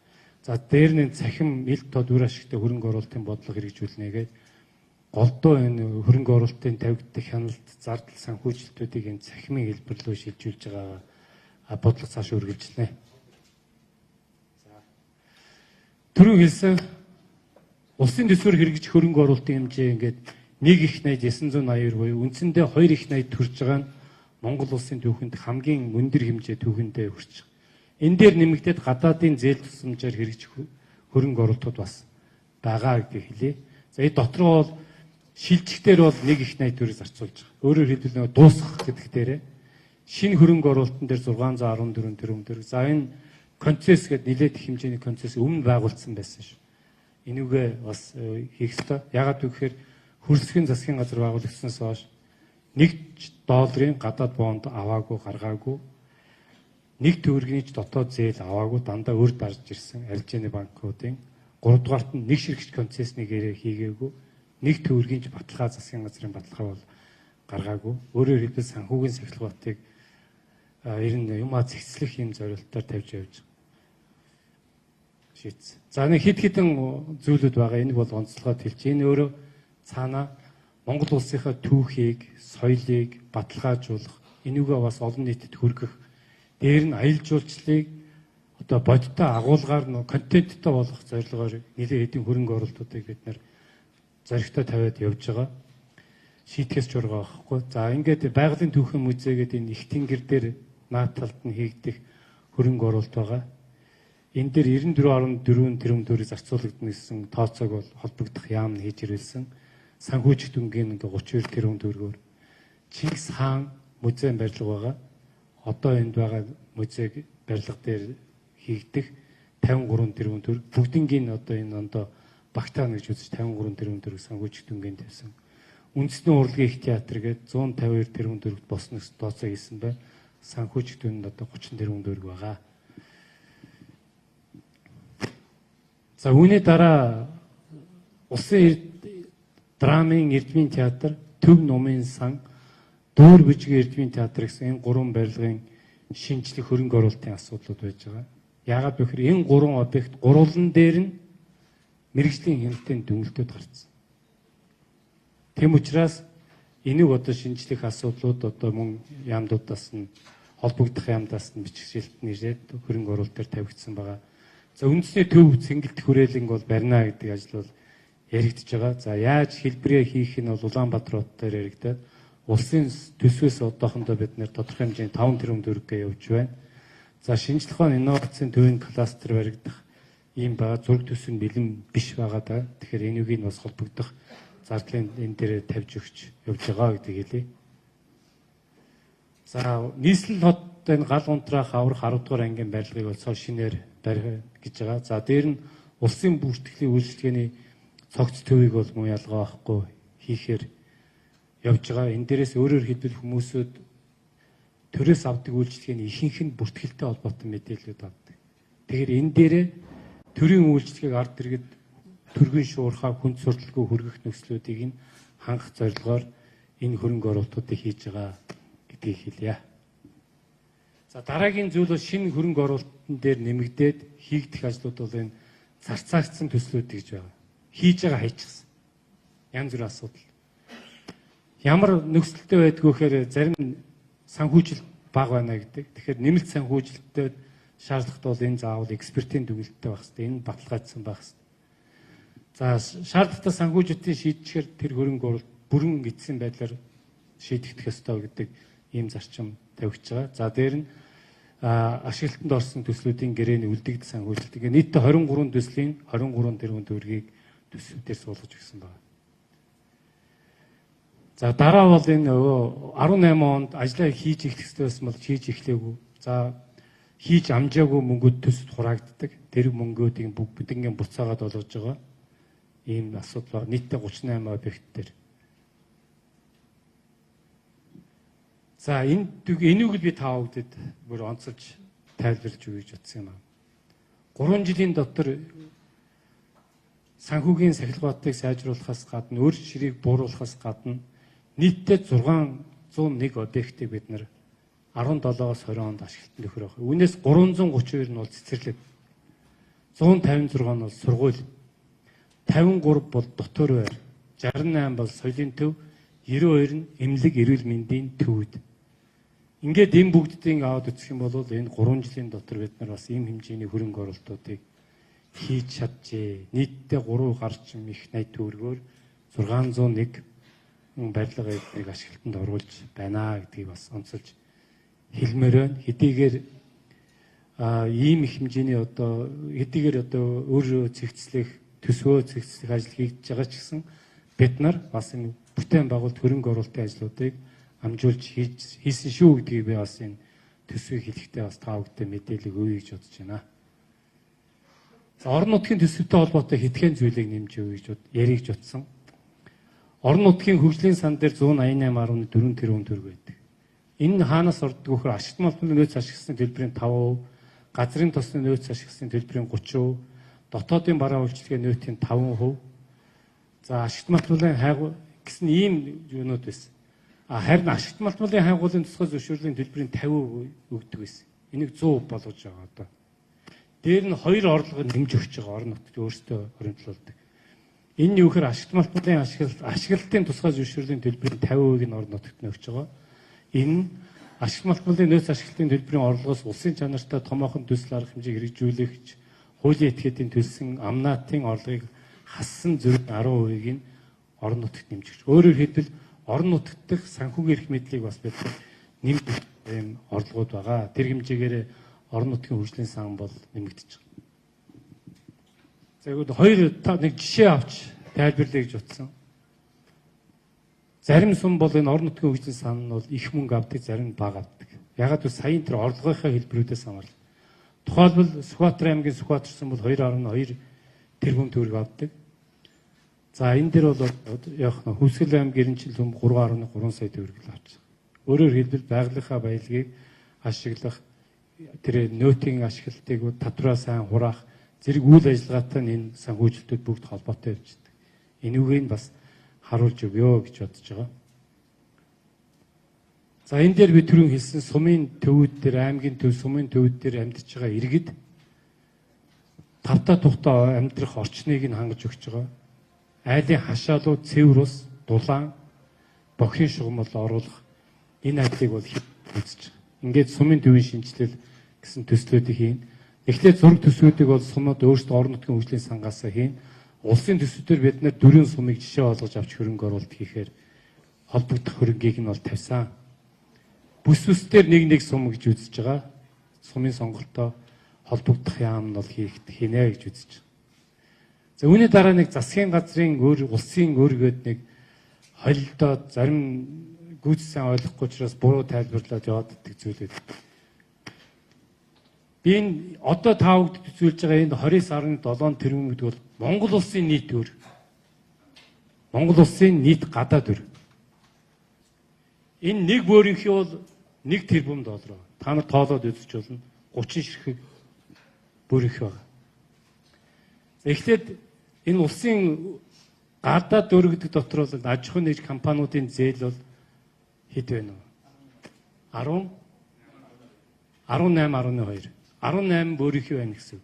За дээр нь цахим илт тод үр ашигтай хөрөнгө оруулалтын бодлого хэрэгжүүлнэ гэдэг голдоо энэ хөрөнгө оруулалтын тавигддаг хяналт, зардал санхүүжилтүүдийг энэ цахимын хэлбэр рүү шилжүүлж байгаа бодлого цааш үргэлжлэнэ. За түрүү хэлсэн улсын төсвөр хэрэгжих хөрөнгө оруулалтын хэмжээ ингээд 1,980 буюу үндсэндээ 2,80 төрж байгаа нь Монгол улсын түүхэнд хамгийн өндөр хэмжээ түүхэндээ хүрч байгаа. Энэ дээр нэмэгдээд гадаадын зээл тусламжаар хэрэгжих хөрөнгө оруулалтууд бас байгаа гэдгийг хэлье. За энэ дотроо бол шилжихдээ бол 1,80 төгрөг зарцуулж байгаа. Өөрөөр хэлбэл дуусгах гэдэг дээрээ шинэ хөрөнгө оруулалтын дээр 614 тэрбум төгрөг. За энэ концесс гэдэг нэлээд их хэмжээний концесс өмнө байгуулсан байсан шүү. Энүүгээ бас хийх ёстой. Яагаад гэвэл хөрсгийн засгийн газар байгуулагдсанаас хойш $1 гадаад бонд аваагүй, гаргаагүй. 1 төгрөгийн ч дотоод зээл аваагүй, дандаа өөр дарж ирсэн арилжааны банкуудын 3 дугаарт нь нэг ширхэгч концесснийг хийгээгүй, 1 төгрөгийн ч баталгаа засгийн газрын баталгаа бол гаргаагүй. Өөрөөр хэлбэл санхүүгийн сахилгуудыг ер нь юмаа зэгцлэх юм зорилтоор тавьж явж шийдсэн. За нэг хэд хэдэн зүйлүүд байгаа. Энийг бол онцлогоод хэлж. Энэ өөрөө цаана Монгол улсынхаа түүхийг, соёлыг баталгаажуулах, энүүгээ бас олон нийтэд хүргэх, дээр нь аялал жуулчлалыг одоо бодиттой агуулгаар контенттой болгох зорилгоор нэлээд хэдийн хөрөнгө оруулалтуудыг бид нэр зоригтой тавиад явж байгаа. Шийтгэс ч ургаа байхгүй. За ингээд байгалийн түүхэн музей гэдэг энэ их тэнгэр дээр наад талд нь хийгдэх хөрөнгө оруулалт байгаа. Энэ дээр 94.4 тэрбум төгрөг зарцуулагдана гэсэн тооцоог бол холбогдох яам нь хийж ирүүлсэн. Санхүүжих дүнгийн ингээ 32 тэрбум төгрөгөөр Чингис хаан музейн барилга байгаа. Одоо энд байгаа музейг барилга дээр хийгдэх 53 тэрбум төгрөг. Бүгднгийн одоо энэ ондоо багтаана гэж үзэж 53 тэрбум төгрөг санхүүжих дүнгийн тавьсан. Үндэсний урлагийн их театр гээд 152 тэрбум төгрөгт босно гэсэн тооцоо хийсэн бай. Санхүүжих дүнд одоо 30 тэрбум төгрөг байгаа. За үүний дараа улсын драмын эрдмийн театр, төв номын сан, дуур бүжгийн эрдмийн театр гэсэн энэ 3 барилгын шинжлэх хөрөнгө оруулалтын асуудлууд байж байгаа. Яагаад гэвэл энэ 3 объект гурван дээр нь мэрэгжлийн хяналтын дүнэлтүүд гарсан. Тэм учраас энийг одоо шинжлэх асуудлууд одоо мөн яамдуудаас нь холбогдох яамдаас нь бичигчилт нэрээд хөрөнгө оруулалт дээр тавигдсан байгаа. За үндэсний төв цэнгэлт хүрээлэнг бол барина гэдэг ажил бол яригдж байгаа. За яаж хэлбэрээ хийх нь бол Улаанбаатар хот дээр яригдаад улсын төсвөөс одоохондоо бид нэр тодорхой хэмжээний 5 тэрбум төгрөг явж байна. За шинжлэх ухааны инновацийн төвийн кластер баригдах ийм байгаа. Зураг төсөв нь бэлэн биш байгаа даа. Тэгэхээр энэнийг бас холбогдох зардлын энэ дээр тавьж өгч явж байгаа гэдэг хэлье. За нийслэл хот энэ гал унтраах аврах 10 дугаар ангийн барилгыг бол цоо шинээр барих гэж байгаа. За дээр нь улсын бүртгэлийн үйлчлэгээний цогц төвийг бол муу ялгаа байхгүй хийхээр явж байгаа. Энэ дээрээс өөрөөр хэлбэл хүмүүсүүд төрөөс авдаг үйлчлэгээний ихэнх нь бүртгэлтэй холбоотой мэдээлэлүүд авдаг. Тэгэхээр энэ дээрээ төрийн үйлчлэгийг ард иргэд төргийн шуурхай хүнд сурталгүй хүргэх нөхцлүүдийг нь хангах зорилгоор энэ хөрөнгө оруулалтуудыг хийж байгаа гэдгийг хэлье. За дараагийн зүйл бол шинэ хөрөнгө оруулалтын дээр нэмэгдээд хийгдэх ажлууд бол энэ зарцаагдсан төслүүд гэж байгаа. Хийж байгаа хайчихсан. Янз бүрийн асуудал. Ямар нөхцөлтэй байдгүй гэхээр зарим санхүүжилт бага байна гэдэг. Тэгэхээр нэмэлт санхүүжилттэй шаардлагатай бол энэ заавал экспертийн дүгнэлттэй байх хэрэгтэй. Энэ баталгаажсан байх хэрэгтэй. За шаардлагатай санхүүжилтийн шийдчихээр тэр хөрөнгө оруулалт бүрэн эцсийн байдлаар шийдэгдэх ёстой гэдэг ийм зарчим тавигдж байгаа. За дээр нь ашиглалтанд орсон төслүүдийн гэрээний үлдэгдэх санхүүжилт. Ингээ нийтдээ 23 төслийн 23 тэрбум төгрөгийг төслүүдээр суулгаж өгсөн байна. За дараа бол энэ 18 онд ажлаа хийж эхлэх ёстой бол хийж эхлэегүй. За хийж амжаагүй мөнгөд төсөд хураагддаг. Тэр мөнгүүдийг бүгднийг буцаагаад болгож байгаа. Ийм асуудал нийтдээ 38 объект дээр. За энийг л би та бүгдэд бүр онцолж тайлбарлаж өгье гэж утсан юм аа. 3 жилийн дотор санхүүгийн сахилгаатыг сайжруулахаас гадна өөр ширийг бууруулахаас гадна нийтдээ 601 объектыг бид нар 17-оос 20 онд ашиглалтанд өгөх байх. Үүнээс 332 нь бол цэцэрлэг. 156 нь бол сургууль. 53 бол дотор байр. 68 бол соёлын төв, 92 нь эмнэлэг эрүүл мэндийн төвүүд. Ингээд энэ бүгдийг аваад үзэх юм бол энэ 3 жилийн дотор бид нар бас ийм хэмжээний хөрөнгө оруулалтуудыг хийж чаджээ. Нийтдээ 3 гарчим их найт төгрөгөөр 601 барилгыг ашиглалтанд оруулж байна гэдгийг бас онцолж хэлмээр байна. Хэдийгээр ийм их хэмжээний хэдийгээр өөрөө цэгцлэх төсвөө цэгцлэх ажил хийж байгаа ч гэсэн бид нар бас энэ бүтээн байгуулалт хөрөнгө оруулалтын ажлуудыг амжуулж хийсэн шүү гэдгийг би бас энэ төсвийг хэлэхдээ бас та бүхэнд мэдээлэл өгье гэж бодож байна. Орон нутгийн төсөвтэй холбоотой хэдхэн зүйлийг нэмж өгье гэж ярих гэж утсан. Орон нутгийн хөгжлийн сан дээр 188.4 тэрбум төгрөг байдаг. Энэ хаанаас ордог вөхөр ашигт малбарын нөөц ашигласны төлбөрийн 5%, газрын тосны нөөц ашигласны төлбөрийн 30%, дотоодын бараа үйлчлэгээ нөөтийн 5%. За ашигт малбарын хайгуул гэсэн ийм юунууд байсан. Харин ашигт малбарын хайгуулын тусгай зөвшөөрлийн төлбөрийн 50% өгдөг байсан. Энийг 100% болгож байгаа одоо. Дээр нь 2 орлогыг нэмж өгч байгаа орон нутгад өөрсдөө хоригдлуулдаг. Энэ нь юу гэхээр ашигт малбарын ашиглалтын тусгай зөвшөөрлийн төлбөрийн 50%-ийг нь орон нутагт нь өгч байгаа. Энэ нь ашигт малбарын нөөц ашиглалтын төлбөрийн орлогоос улсын чанартай томоохон төсөл арга хэмжээг хэрэгжүүлэгч хуулийн этгээдийн төлсөн амнаатын орлогыг хассан зэрэг 10%-ийг нь орон нутагт нэмж өгч. Өөрөөр хэлбэл орон нутагт дэх санхүүгийн эрх мэдлийг бас бид нэмж ийм орлогууд байгаа. Тэр хэмжээгээр орон нутгийн хөгжлийн сан бол нэмэгдэж байгаа. За тэгвэл нэг жишээ авч тайлбарлая гэж утсан. Зарим сум бол энэ орон нутгийн хөгжлийн сан нь бол их мөнгө авдаг, зарим нь бага авдаг. Ягаад гэвэл саяын тэр орлогынхаа хэлбэрүүдээс хамаарна. Тухайлбал Сүхбаатар аймгийн Сүхбаатар сум бол 2.2 тэрбум төгрөг авдаг. За энэ дээр бол яг Хүсгэл аймгийн Гэрэнчил сум 3.3 сая төгрөг л авч байгаа. Өөрөөр хэлбэл байгалийнхаа баялагийг ашиглах, тэр нөөтийн ашиглалтыг татвараа сайн хураах зэрэг үйл ажиллагаатай энэ санхүүжилтүүд бүгд холбоотой явж байгаа. Энүүгийг бас харуулж өгөө гэж бодож байгаа. За энэ дээр би түрүүн хэлсэн сумын төвүүд дээр аймгийн төв сумын төвүүд дээр амьдарч байгаа иргэд тавтаа тухтаа амьдрах орчныг нь хангаж өгч байгаа. Айлын хашаалуу цэвэр ус, дулаан, бохин шугамл оруулах энэ ажлыг бол үзэж байгаа. Ингээд сумын төвийн шинжилэл гэсэн төслүүдийг хийн. Эхлээд зураг төсвүүдийг бол сумууд өөрсдөө орон нутгийн хөгжлийн сангаас хийн. Улсын төсвүүдээр бид нар 4 сумыг жишээ болгож авч хөрөнгө оруулалт хийхээр холбогдох хөрөнгийг нь бол тавьсан. Бүс бүсдээр нэг сум гэж үзэж байгаа. Сумын сонголтоо холбогдох яам нь бол хийнэ гэж үзэж байгаа. За үүний дараа нэг засгийн газрын улсын өөргөөд нэг холилдоод зарим гүйцсэн ойлгохгүй учраас буруу тайлбарлаад яваад идэх зүйлүүд. Би энэ одоо таавд төсөөлж байгаа энэ 29.7 тэрбум гэдэг бол Монгол улсын нийт төр. Монгол улсын нийт гадаад төр. Энэ нэг бөөрийнхөө бол 1 тэрбум доллар. Та нар тоолоод үзэж болно. 30 ширхэг бөөрийнхөө байгаа. Эхлээд энэ улсын гадаад төр гэдэг дотор бол аж ахуйн нэгж компаниудын зээл бол хэд вэ нөө? 18.2. 18 бөөрийнхөө байна гэсэн.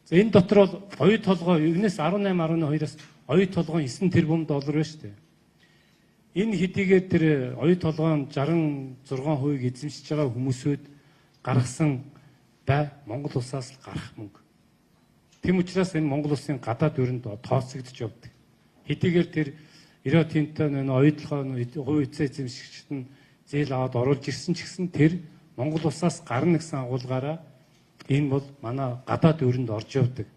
За энэ дотор бол оюу толгой энэс 18.2-аас оюу толгой 9 тэрбум доллар байна шүү дээ. Энэ хэдийгээр тэр оюу толгойн 66% эзэмшиж байгаа хүмүүсүүд гаргасан бай Монгол улсаас л гарах мөнгө. Тэм учраас энэ Монгол улсын гадаад өрөнд тооцогдож явдаг. Хэдийгээр тэр 90 тентэ оюу толгойн хувь эзэмшигчд нь зээл аваад оруулж ирсэн ч гэсэн тэр Монгол улсаас гарна гэсэн агуулгаараа энэ бол манай гадаад өрөнд орж явдаг.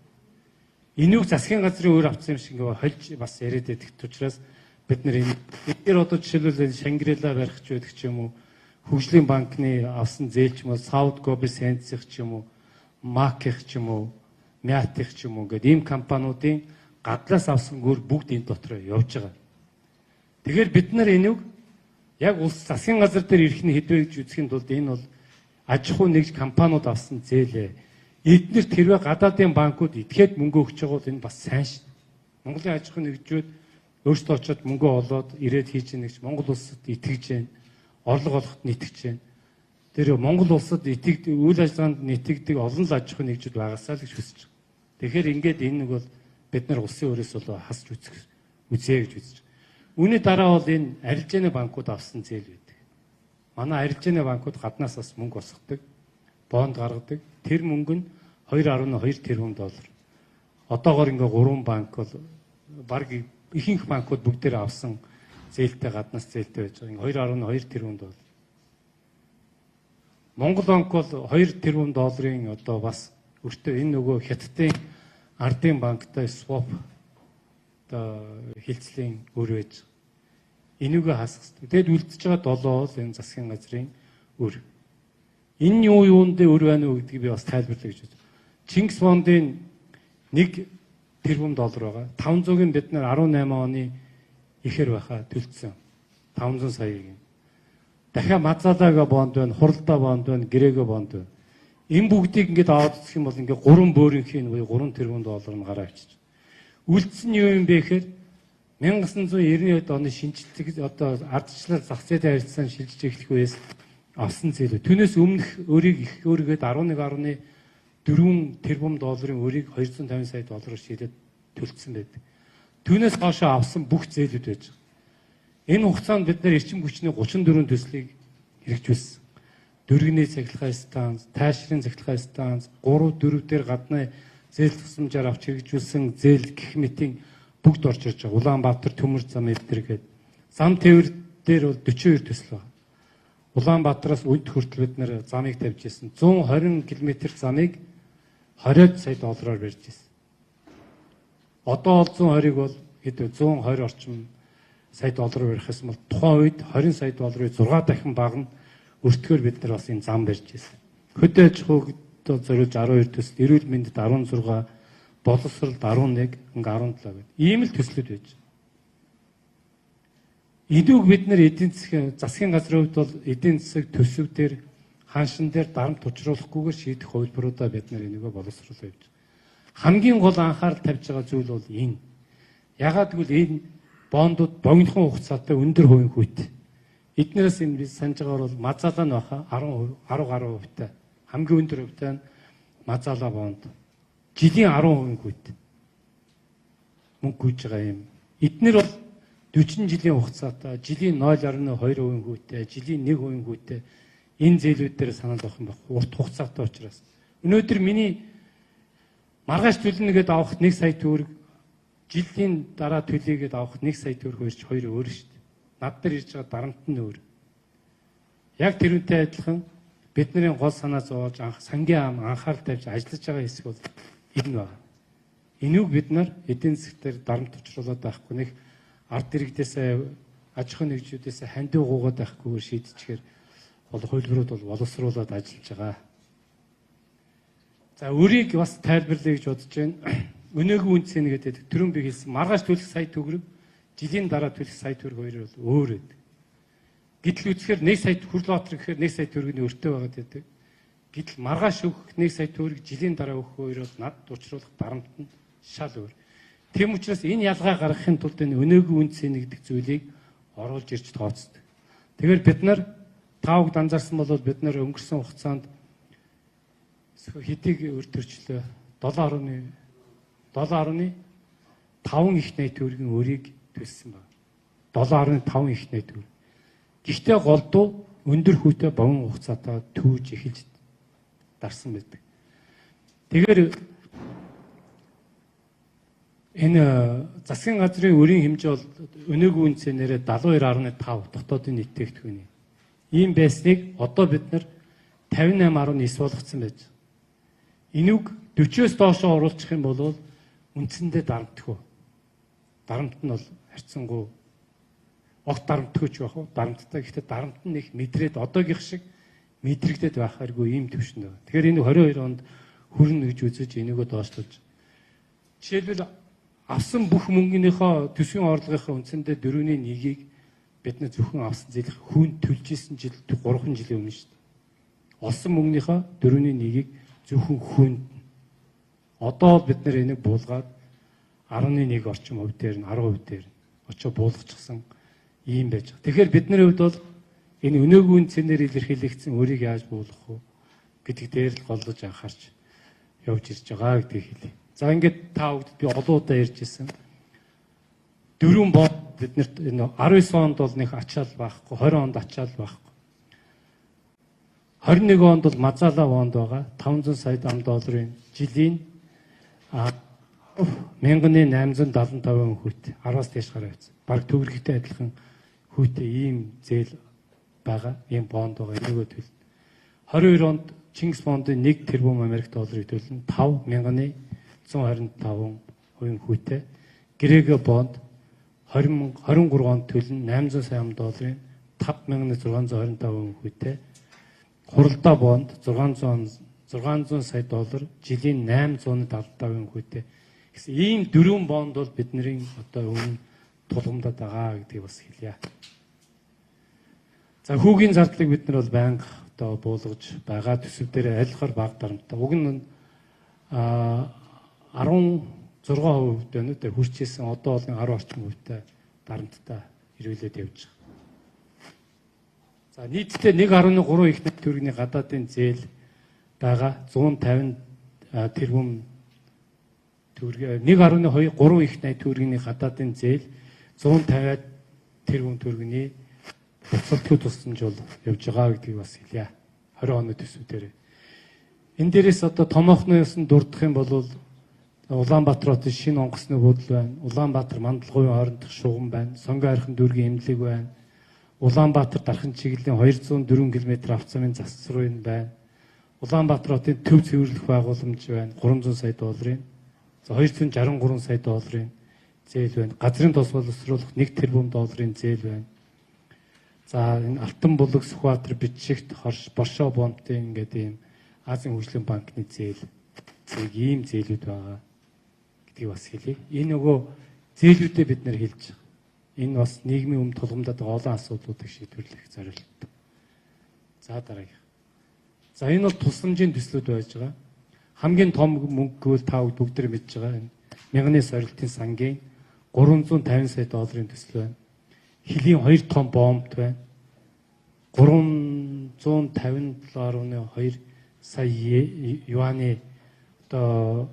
Энийг засгийн газрын өөр авсан юм шиг ингээ хольж бас яриад байдаг учраас бид нар энэ одоо жишээлбэл Шангрила барих ч байдаг ч юм уу, Хөгжлийн банкны авсан зээл ч юм уу, South Global Sense ч юм уу, Mac-их ч юм уу, Miat-их ч юм уу гэдэг ийм компаниудын гадлаас авсан гөр бүгд энэ дотор явж байгаа. Тэгэхээр бид нар энийг яг улс засгийн газар дээр ирэх нь хэдвэ гэж үзэхэд бол энэ бол аж ахуй нэгж компаниуд авсан зээлээ. Эднэрт хэрвээ гадаадын банкуд итгэхэд мөнгө өгч байгаа бол энэ бас сайн шүү. Монголын аж ахуй нэгжүүд өөрсдөө очиод мөнгө олоод ирээд хийж ийн гэж Монгол улсад итгэж байна. Орлого олоход нь итгэж байна. Тэр Монгол улсад үйл ажиллагаанд нэтгэдэг олон л аж ахуй нэгжүүд байгаасаа л гэж хүсэж байгаа. Тэгэхээр ингээд энэ нэг бол бид нар улсын өрөөс бол хасч үзье гэж үзэж. Үүний дараа бол энэ арилжааны банкуд авсан зээл байдаг. Манай арилжааны банкуд гаднаас бас мөнгө босгодог, бонд гаргадаг. Тэр мөнгө нь 2.2 тэрбум доллар. Одоогоор ингээ 3 банк бол баг ихэнх банкуд бүгдээр авсан зээлтэй гаднаас зээлтэй байж байгаа. 2.2 тэрбум доллар. Монгол банк бол 2 тэрбум долларын одоо бас өртөө энэ нөгөө хятадын ардын банктай swap одоо хилцлийн өр байж. Энийгээ хасах хэрэгтэй. Тэгэд үлдчихэж байгаа 7 бол энэ засгийн газрын өр. Энэ юунд өр байна уу гэдгийг би бас тайлбарлая гэж байна. Чингис бондын 1 тэрбум доллар байгаа. 500-ыг бид нар 18 оны ихэр байхаа төлцсөн. 500 саяыг. Дахиад Мазалага бонд байна, Хуралдаа бонд байна, Грэгэ бонд байна. Энэ бүгдийг ингээд аваад үзэх юм бол ингээд 3 бөөрийнхээ 3 тэрбум доллар нь гараа авчиж. Үлдсэн нь юу юм бэ гэхээр 1990 оны шинжилгээ одоо ардчлал зах зээлийн харилцаанд шилжиж эхлэх үеэс авсан зээл. Түүнээс өмнөх өрийг их өөргөд 11.4 тэрбум долларын өрийг 250 сая доллараар шийдээд төлцсөн байдаг. Түүнээс хойшоо авсан бүх зээлүүд байж байгаа. Энэ хугацаанд бид нар эрчим хүчний 34 төслийг хэрэгжүүлсэн. Дөргөний цахилгаан станц, тайшрын цахилгаан станц, 3-4 дээр гадны зээл тусламжаар авч хэрэгжүүлсэн зээл гэх мэтийн бүгд орж ирж байгаа. Улаанбаатар, Төмөр зам эдгээр гээд зам тээвэр дээр бол 42 төсөл байна. Улаанбаатараас Үд хүртэл бид нэр замыг тавьж ирсэн. 120 км замыг 20 сая доллараар барьж ирсэн. Одоо бол 120-ыг бол хэд вэ? 120 орчим сая доллараар барих юм бол тухайн үед 20 сая долларын 6 дахин бага нь өртгөөр бид нар бас энэ зам барьж ирсэн. Хөдөө аж ахуйд зориулж 12 төсөл, эрүүл мэндэд 16, боловсролд 11, ингээ 17 гэдэг. Ийм л төслүүд байж. Эдүүг бид нар эдийн засгийн газрын хувьд бол эдийн засаг төсөвдөр ханшин дээр дарамт учруулахгүйгээр шийдэх хувилбаруудаа бид нар энийгөө боловсруулах явж. Хамгийн гол анхаарал тавьж байгаа зүйл бол энэ. Ягаад гэвэл энэ бондууд богинохон хугацаатай өндөр хувийн хүйт. Эднээс энэ biz санаж байгаагаар бол Мазалаа нөхө 10 гаруй хувьтай хамгийн өндөр хувьтай Мазалаа бонд жилийн 10% гүйт мөнгө гүйж байгаа юм. Эднэр бол 40 жилийн хугацаатай, жилийн 0.2% гүйтэй, жилийн 1% гүйтэй энэ зээлүүд дээр санал авах юм байна. Урт хугацаатай учраас. Өнөөдөр миний маргааш төлнө гэдээ авах 1 сая төгрөг, жилийн дараа төлөйгээд авах 1 сая төгрөг хоёр өөр шүү дээ. Над дээр ирж байгаа дарамт нь өөр. Яг тэрүүнтэй адилхан бидний гол санаа зовоож сангийн анхаарал тавьж ажиллаж байгаа хэсэг бол энэ байна. Энүүг бид нар эдийн засгаар дарамт учруулад байхгүй, нэг ард иргэдээсээ аж ахуйн нэгжүүдээс хандив гуугаад байхгүйгээр шийдчихээр бол хуулбарууд бол боловсруулад ажиллаж байгаа. За өрийг бас тайлбарлая гэж бодож байна. Өнөөгийн үнд цэн гэдэг түрүүн би хэлсэн маргааш төлөх сая төгрөг, жилийн дараа төлөх сая төгрөг хоёр бол өөр байдаг. Гэтэл үзэхээр 1 сая Хүрлбаатар гэхээр 1 сая төгрөгийн өртөө байгаад байдаг. Гэтэл маргааш өгөх 1 сая төгрөг, жилийн дараа өгөх хоёр бол над учруулах дарамт нь шал өөр. Тийм учраас энэ ялгаа гаргахын тулд энэ өнөөгийн үнд цэн гэдэг зүйлийг оруулж ирж тооцдог. Тэгэхээр бид нар та бүгд анзаарсан бол бид нар өнгөрсөн хугацаанд хэдийг өртөрчлөө 7.5 их найт төгрөгийн өрийг төлсөн байна. 7.5 их найт төгрөг. Гэхдээ голдуу өндөр хүүтэй богино хугацаатай төвж эхэлж дарсан байдаг. Тэгэхээр энэ засгийн газрын өрийн хэмжээ бол өнөөгийн үнд цэнээрээ 72.5 дотоодын нийтээгдэхүүн. Ийм байсныг одоо бид нар 58.9 болгоцсон байж. Энүүг 40-оос доошоо оруулах юм бол үндсэндээ дарамтгүй. Дарамт нь бол харьцангуй огт дарамтгүйч байх уу? Дарамттай. Гэхдээ дарамт нь их мэдрээд одоогийнх шиг мэдрэгдээд байхааргүй ийм төвшөнд байна. Тэгэхээр энэ 22 онд хүрнэ гэж үзэж энийгөө доошлуулж. Жишээлбэл авсан бүх мөнгөнийхөө төсвийн орлогынхаа үндсэндээ 4.1-ийг бид нар зөвхөн авсан зээл хүн төлж исэн жил 3 жилийн өмнө шүү дээ. Олсон мөнгөнийхөө 4.1-ийг зөвхөн хүнд. Одоо бид нар энийг буулгаад 11 орчим хувь дээр нь 10% дээр очиж буулгачихсан ийм байж байгаа. Тэгэхээр бидний хувьд бол энэ өнөөгийн үнд цэнээр илэрхийлэгдсэн өрийг яаж буулгах вэ гэдэг дээр л голдож анхаарч явж ирж байгаа гэдгийг хэлье. За ингээд та бүгд би олон удаа ярьж ирсэн. 4 бод биднэрт энэ 19 онд бол нэг ачаал байхгүй, 20 онд ачаал байхгүй. 21 онд бол Мазала бонд байгаа. 500 сая $, жилийн 1875 хүүтэй 10-аас дээш гараа байсан. Бараг төгрөгтэй адилхан хүүтэй ийм зээл байгаа, ийм бонд байгаа. Энийгөө төлнө. 22 онд Чингис бондын 1 тэрбум Америк долларыг төлнө. 5,125 хүүтэй. Грек бонд 23 онд төлнө. 800 сая $, 5,625 хүүтэй. Хуралдаа бонд 600 сая $, жилийн 875 хүүтэй. Гэсэн ийм 4 бонд бол бидний одоо өмнө тулгамдаад байгаа гэдгийг бас хэлье. За хүүгийн зардлыг бид нар бол байнга одоо буулгаж байгаа. Төсөв дээр айлхаар бага дарамттай. Уг нь 16% байна үү? Хүрчээсэн одоо бол 10 орчим хувьтай дарамттай ирүүлээд явж байгаа. За нийтдээ 1.3 их найт төгрөгийн гадаадын зээл байгаа. 150 тэрбум төгрөг 1.3 их найт төгрөгийн гадаадын зээл 150 тэрбум төгрөгийн буцалтгүй тусламж бол явж байгаа гэдгийг бас хэлье. 20 оны төсөв дээр. Энэ дээрээс одоо томоохноос нь дурдах юм бол Улаанбаатар хотын шинэ онгоцны буудлын байна. Улаанбаатар Мандалгуйн хоорондох шугам байна. Сонгон архин дүүргийн эмнэлэг байна. Улаанбаатар дархан чиглэлийн 204 км авцамын засварын байна. Улаанбаатар хотын төв цэвэрлэх байгууламж байна. 300 сая $. За 263 сая $-ын зээл байна. Газрын тос боловсруулах 1 тэрбум $-ын зээл байна. За энэ Алтан булаг, Сүхбаатар, Бичигт, Боршоо бомтын ингээд ийм Азийн хөгжлийн банкны зээл ийм зээлүүд байгаа гэдгийг бас хэлье. Энэ нөгөө зээлүүдээ бид нэр хэлж байгаа. Энэ бас нийгмийн өмнө тулгамдаад байгаа олон асуудлуудыг шийдвэрлэх зорилттой. За дараагийн. За энэ бол тусламжийн төслүүд байж байгаа. Хамгийн том мөнгө гэвэл та бүгд мэдж байгаа энэ мянганы сорилтын сангийн 350 сая $-ын төсөл байна. Хилийн 2 том бомб байна. 357.2 сая юаны одоо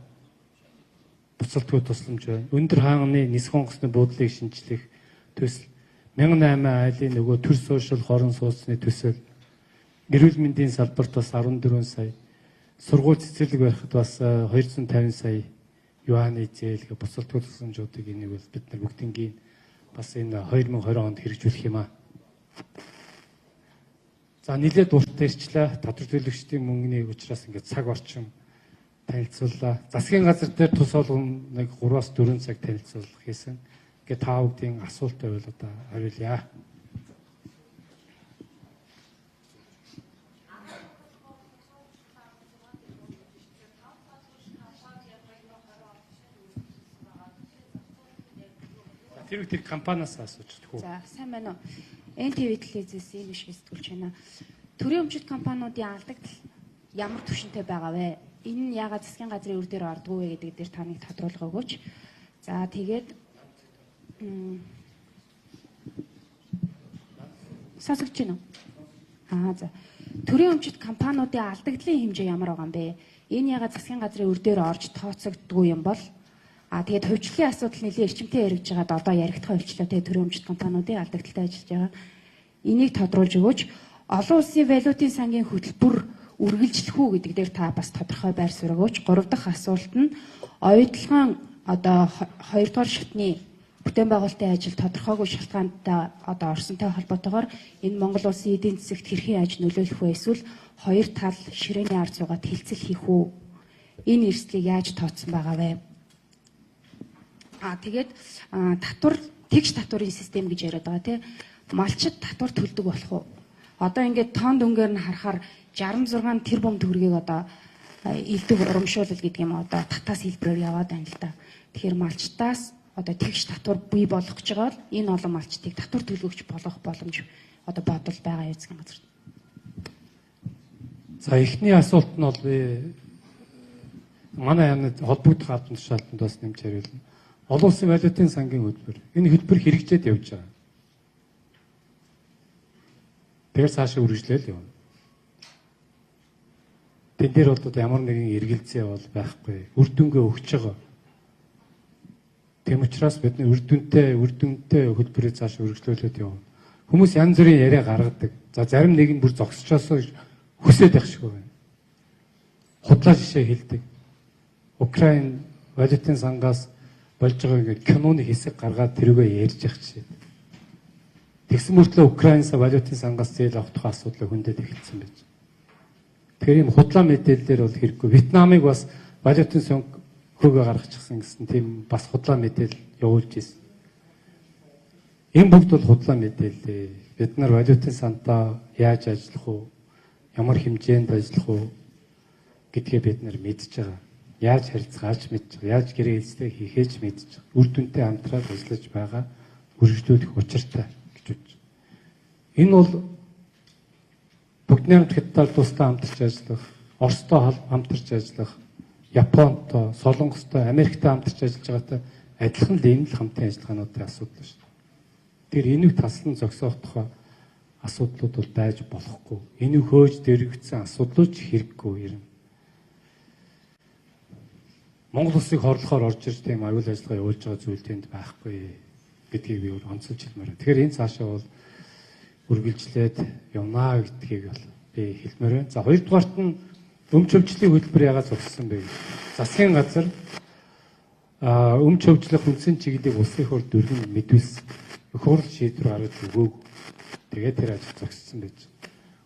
буцалтгүй тусламж байна. Өндөр хааны нисэх онгоцны буудлыг шинжлэх төсөл 1008 айлын нөгөө төр сууршил хорон сууцны төсөл эрүүл мэндийн салбарт бас 14 сая сургууль цэцэрлэг барихад бас 250 сая юаны зээл буцалтгүй тусламжуудыг энийг бол бид нар бүгднгийн бас энэ 2020 онд хэрэгжүүлэх юм аа. За нэлээд урт ярьчлаа. Татвар төлөгчдийн мөнгөний учраас ингээд цаг орчим танилцууллаа. Засгийн газар дээр тус олгоныг 3-аас 4 цаг танилцуулах хийсэн. Ингээд та бүдгийн асуултаа бол одоо хариулъя. Тэр компаниас асууж төгөө. За сайн байна уу? NTV телевизээс ийм шиг сэтгүүлч байна. Төрийн өмчит компаниудын алдагдал ямар түвшинтэй байгаа вэ? Энэ нь яагаад засгийн газрын үр дээр ордгоо вэ гэдэг дээр таныг тодруулга өгөөч. За тэгээд сонсогч байна уу? За. Төрийн өмчит компаниудын алдагдлын хэмжээ ямар байгаа юм бэ? Энэ яагаад засгийн газрын үр дээр орж тооцогддгүй юм бол тэгээд хувьчлалын асуудал нэлийн эрчимтэй яригдж байгаад одоо яригдах хувьчлаа тэгээд төрийн өмчит компаниудын алдагдaltaй ажиллаж байгаа. Энийг тодруулж өгөөч. Олон улсын валютын сангийн хөтөлбөр үргэлжлэх үү гэдэг дээр та бас тодорхой байр суурь өгөөч. 3 дахь асуулт нь оюутлогын одоо 2 дугаар шатны бүтээн байгуулалтын ажил тодорхойгүй шалтгаантай одоо орсонтой холбоотойгоор энэ Монгол улсын эдийн засагт хэрхэн аж нөлөөлөх вэ? Эсвэл хоёр тал ширээний ард зугаад хилцэл хийх үү? Энэ эрсдлийг яаж тооцсон байгаа вэ? Тэгээд татвар тэгш татварын систем гэж яриад байгаа тийм малчид татвар төлдөг болох уу? Одоо ингээд тон дүнгээр нь харахаар 66 тэрбум төгрөгийг одоо илдэг урамшуулал гэдэг юм одоо татаас хэлбэрээр яваад байна л да. Тэгэхээр малчтаас одоо тэгш татвар бий болгох гэж байгаа бол энэ олон малчдыг татвар төлгөгч болгох боломж одоо бодол байгаа юу засгийн газар. За эхний асуулт нь бол би манай яны холбогдох албан тушаалтанд бас нэмж хариулна. Олон улсын валютын сангийн хөтөлбөр. Энэ хөтөлбөр хэрэгжээд явж байгаа. Тэгэхээр цаашаа үргэлжлээл явна. Тэн дээр бол ямар нэгэн эргэлзээ бол байхгүй. Үр дүнгээ өгч байгаа. Тэм учраас бидний үр дүнтэй хөтөлбөрийг цаашаа үргэлжлүүлээд явна. Хүмүүс янз бүрийн яриа гаргадаг. За зарим нэг нь бүр зогсчоосоо хүсээд байх шиг байна. Худлаа жишээ хэлдэг. Украин валютын сангаас болж байгаа ингээд киноны хэсэг гаргаад тэрүүгээ ярьж явах жишээ. Тэгсэн мөртлөө Украинаас валютын сангаас зээл авах тухай асуудлыг хөндөд эхэлсэн байж. Тэгэхээр ийм худлаа мэдээлэлээр бол хэрэггүй. Вьетнамыг бас валютын санг хөөгээ гаргачихсан гэсэн тийм бас худлаа мэдээлэл явуулж ирсэн. Энэ бүгд бол худлаа мэдээлэл. Бид нар валютын сантаа яаж ажиллах уу? Ямар хэмжээнд ажиллах уу гэдгээ бид нар мэдж байгаа. Яаж харилцаач мэдж байгаа. Яаж гэрээ хэлцээ хийхээж мэдж байгаа. Үр дүнтэй хамтраад ажиллаж байгаа үргэлжлүүлэх учиртай гэж үзэж. Энэ бол бүгдний хамт Хятад улстай хамтарч ажиллах, Оростой хамтарч ажиллах, Японтой, Солонгостой, Америктэй хамтарч ажиллаж байгаатай адилхан л энэ л хамтын ажиллагаануудын асуудал шүү дээ. Тэгэхээр энийг таслан зогсоох тухай асуудлууд бол байж болохгүй. Энийг хөөж дэрэгдсэн асуудлууд ч хэрэггүй юм. Монгол улсыг хорлохоор орж ирж тийм аюул ажиллагаа явуулж байгаа зүйл тэнд байхгүй гэдгийг би онцолж хэлмээр байна. Тэгэхээр энэ цаашаа бол үргэлжлээд явнаа гэдгийг бол би хэлмээр байна. За хоёрдугаарт нь өмч хөвчлийн хөтөлбөр яагаад зогссон бэ? Засгийн газар өмч хөвчлөх үндсэн чиглэлийг улсын хурлд өргөн мэдүүлсэн. Хурал шийдвэр гаргаж өгөөг. Тэгээд тэр ажил зогссон байж.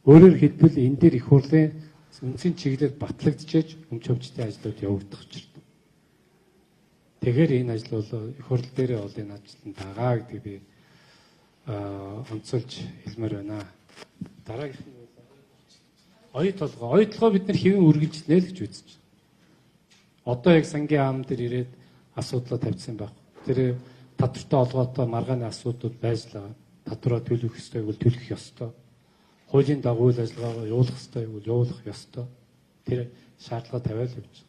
Өөрөөр хэлбэл энэ дээр их хурлын үндсэн чиглэлд батлагдчихэж өмч хөвчлийн ажлууд явагдах учиртай. Тэгэхээр энэ ажил бол их хурл дээрээ бол энэ ажилтанд байгаа гэдгийг би онцолж хэлмээр байна. Дараагийнх нь оюу толгой. Оюу толгой бид нар хэвэн үргэлжлэнэ л гэж үзэж байна. Одоо яг сангийн аам дээр ирээд асуудлаа тавьсан байх. Тэр татвартай олгоотой маргааны асуудууд байж л байгаа. Татвараа төлөх ёстой бол төлөх ёстой. Хуулийн дагуу үйл ажиллагаагаа явуулах ёстой бол явуулах ёстой. Тэр шаардлага тавиал явж байна.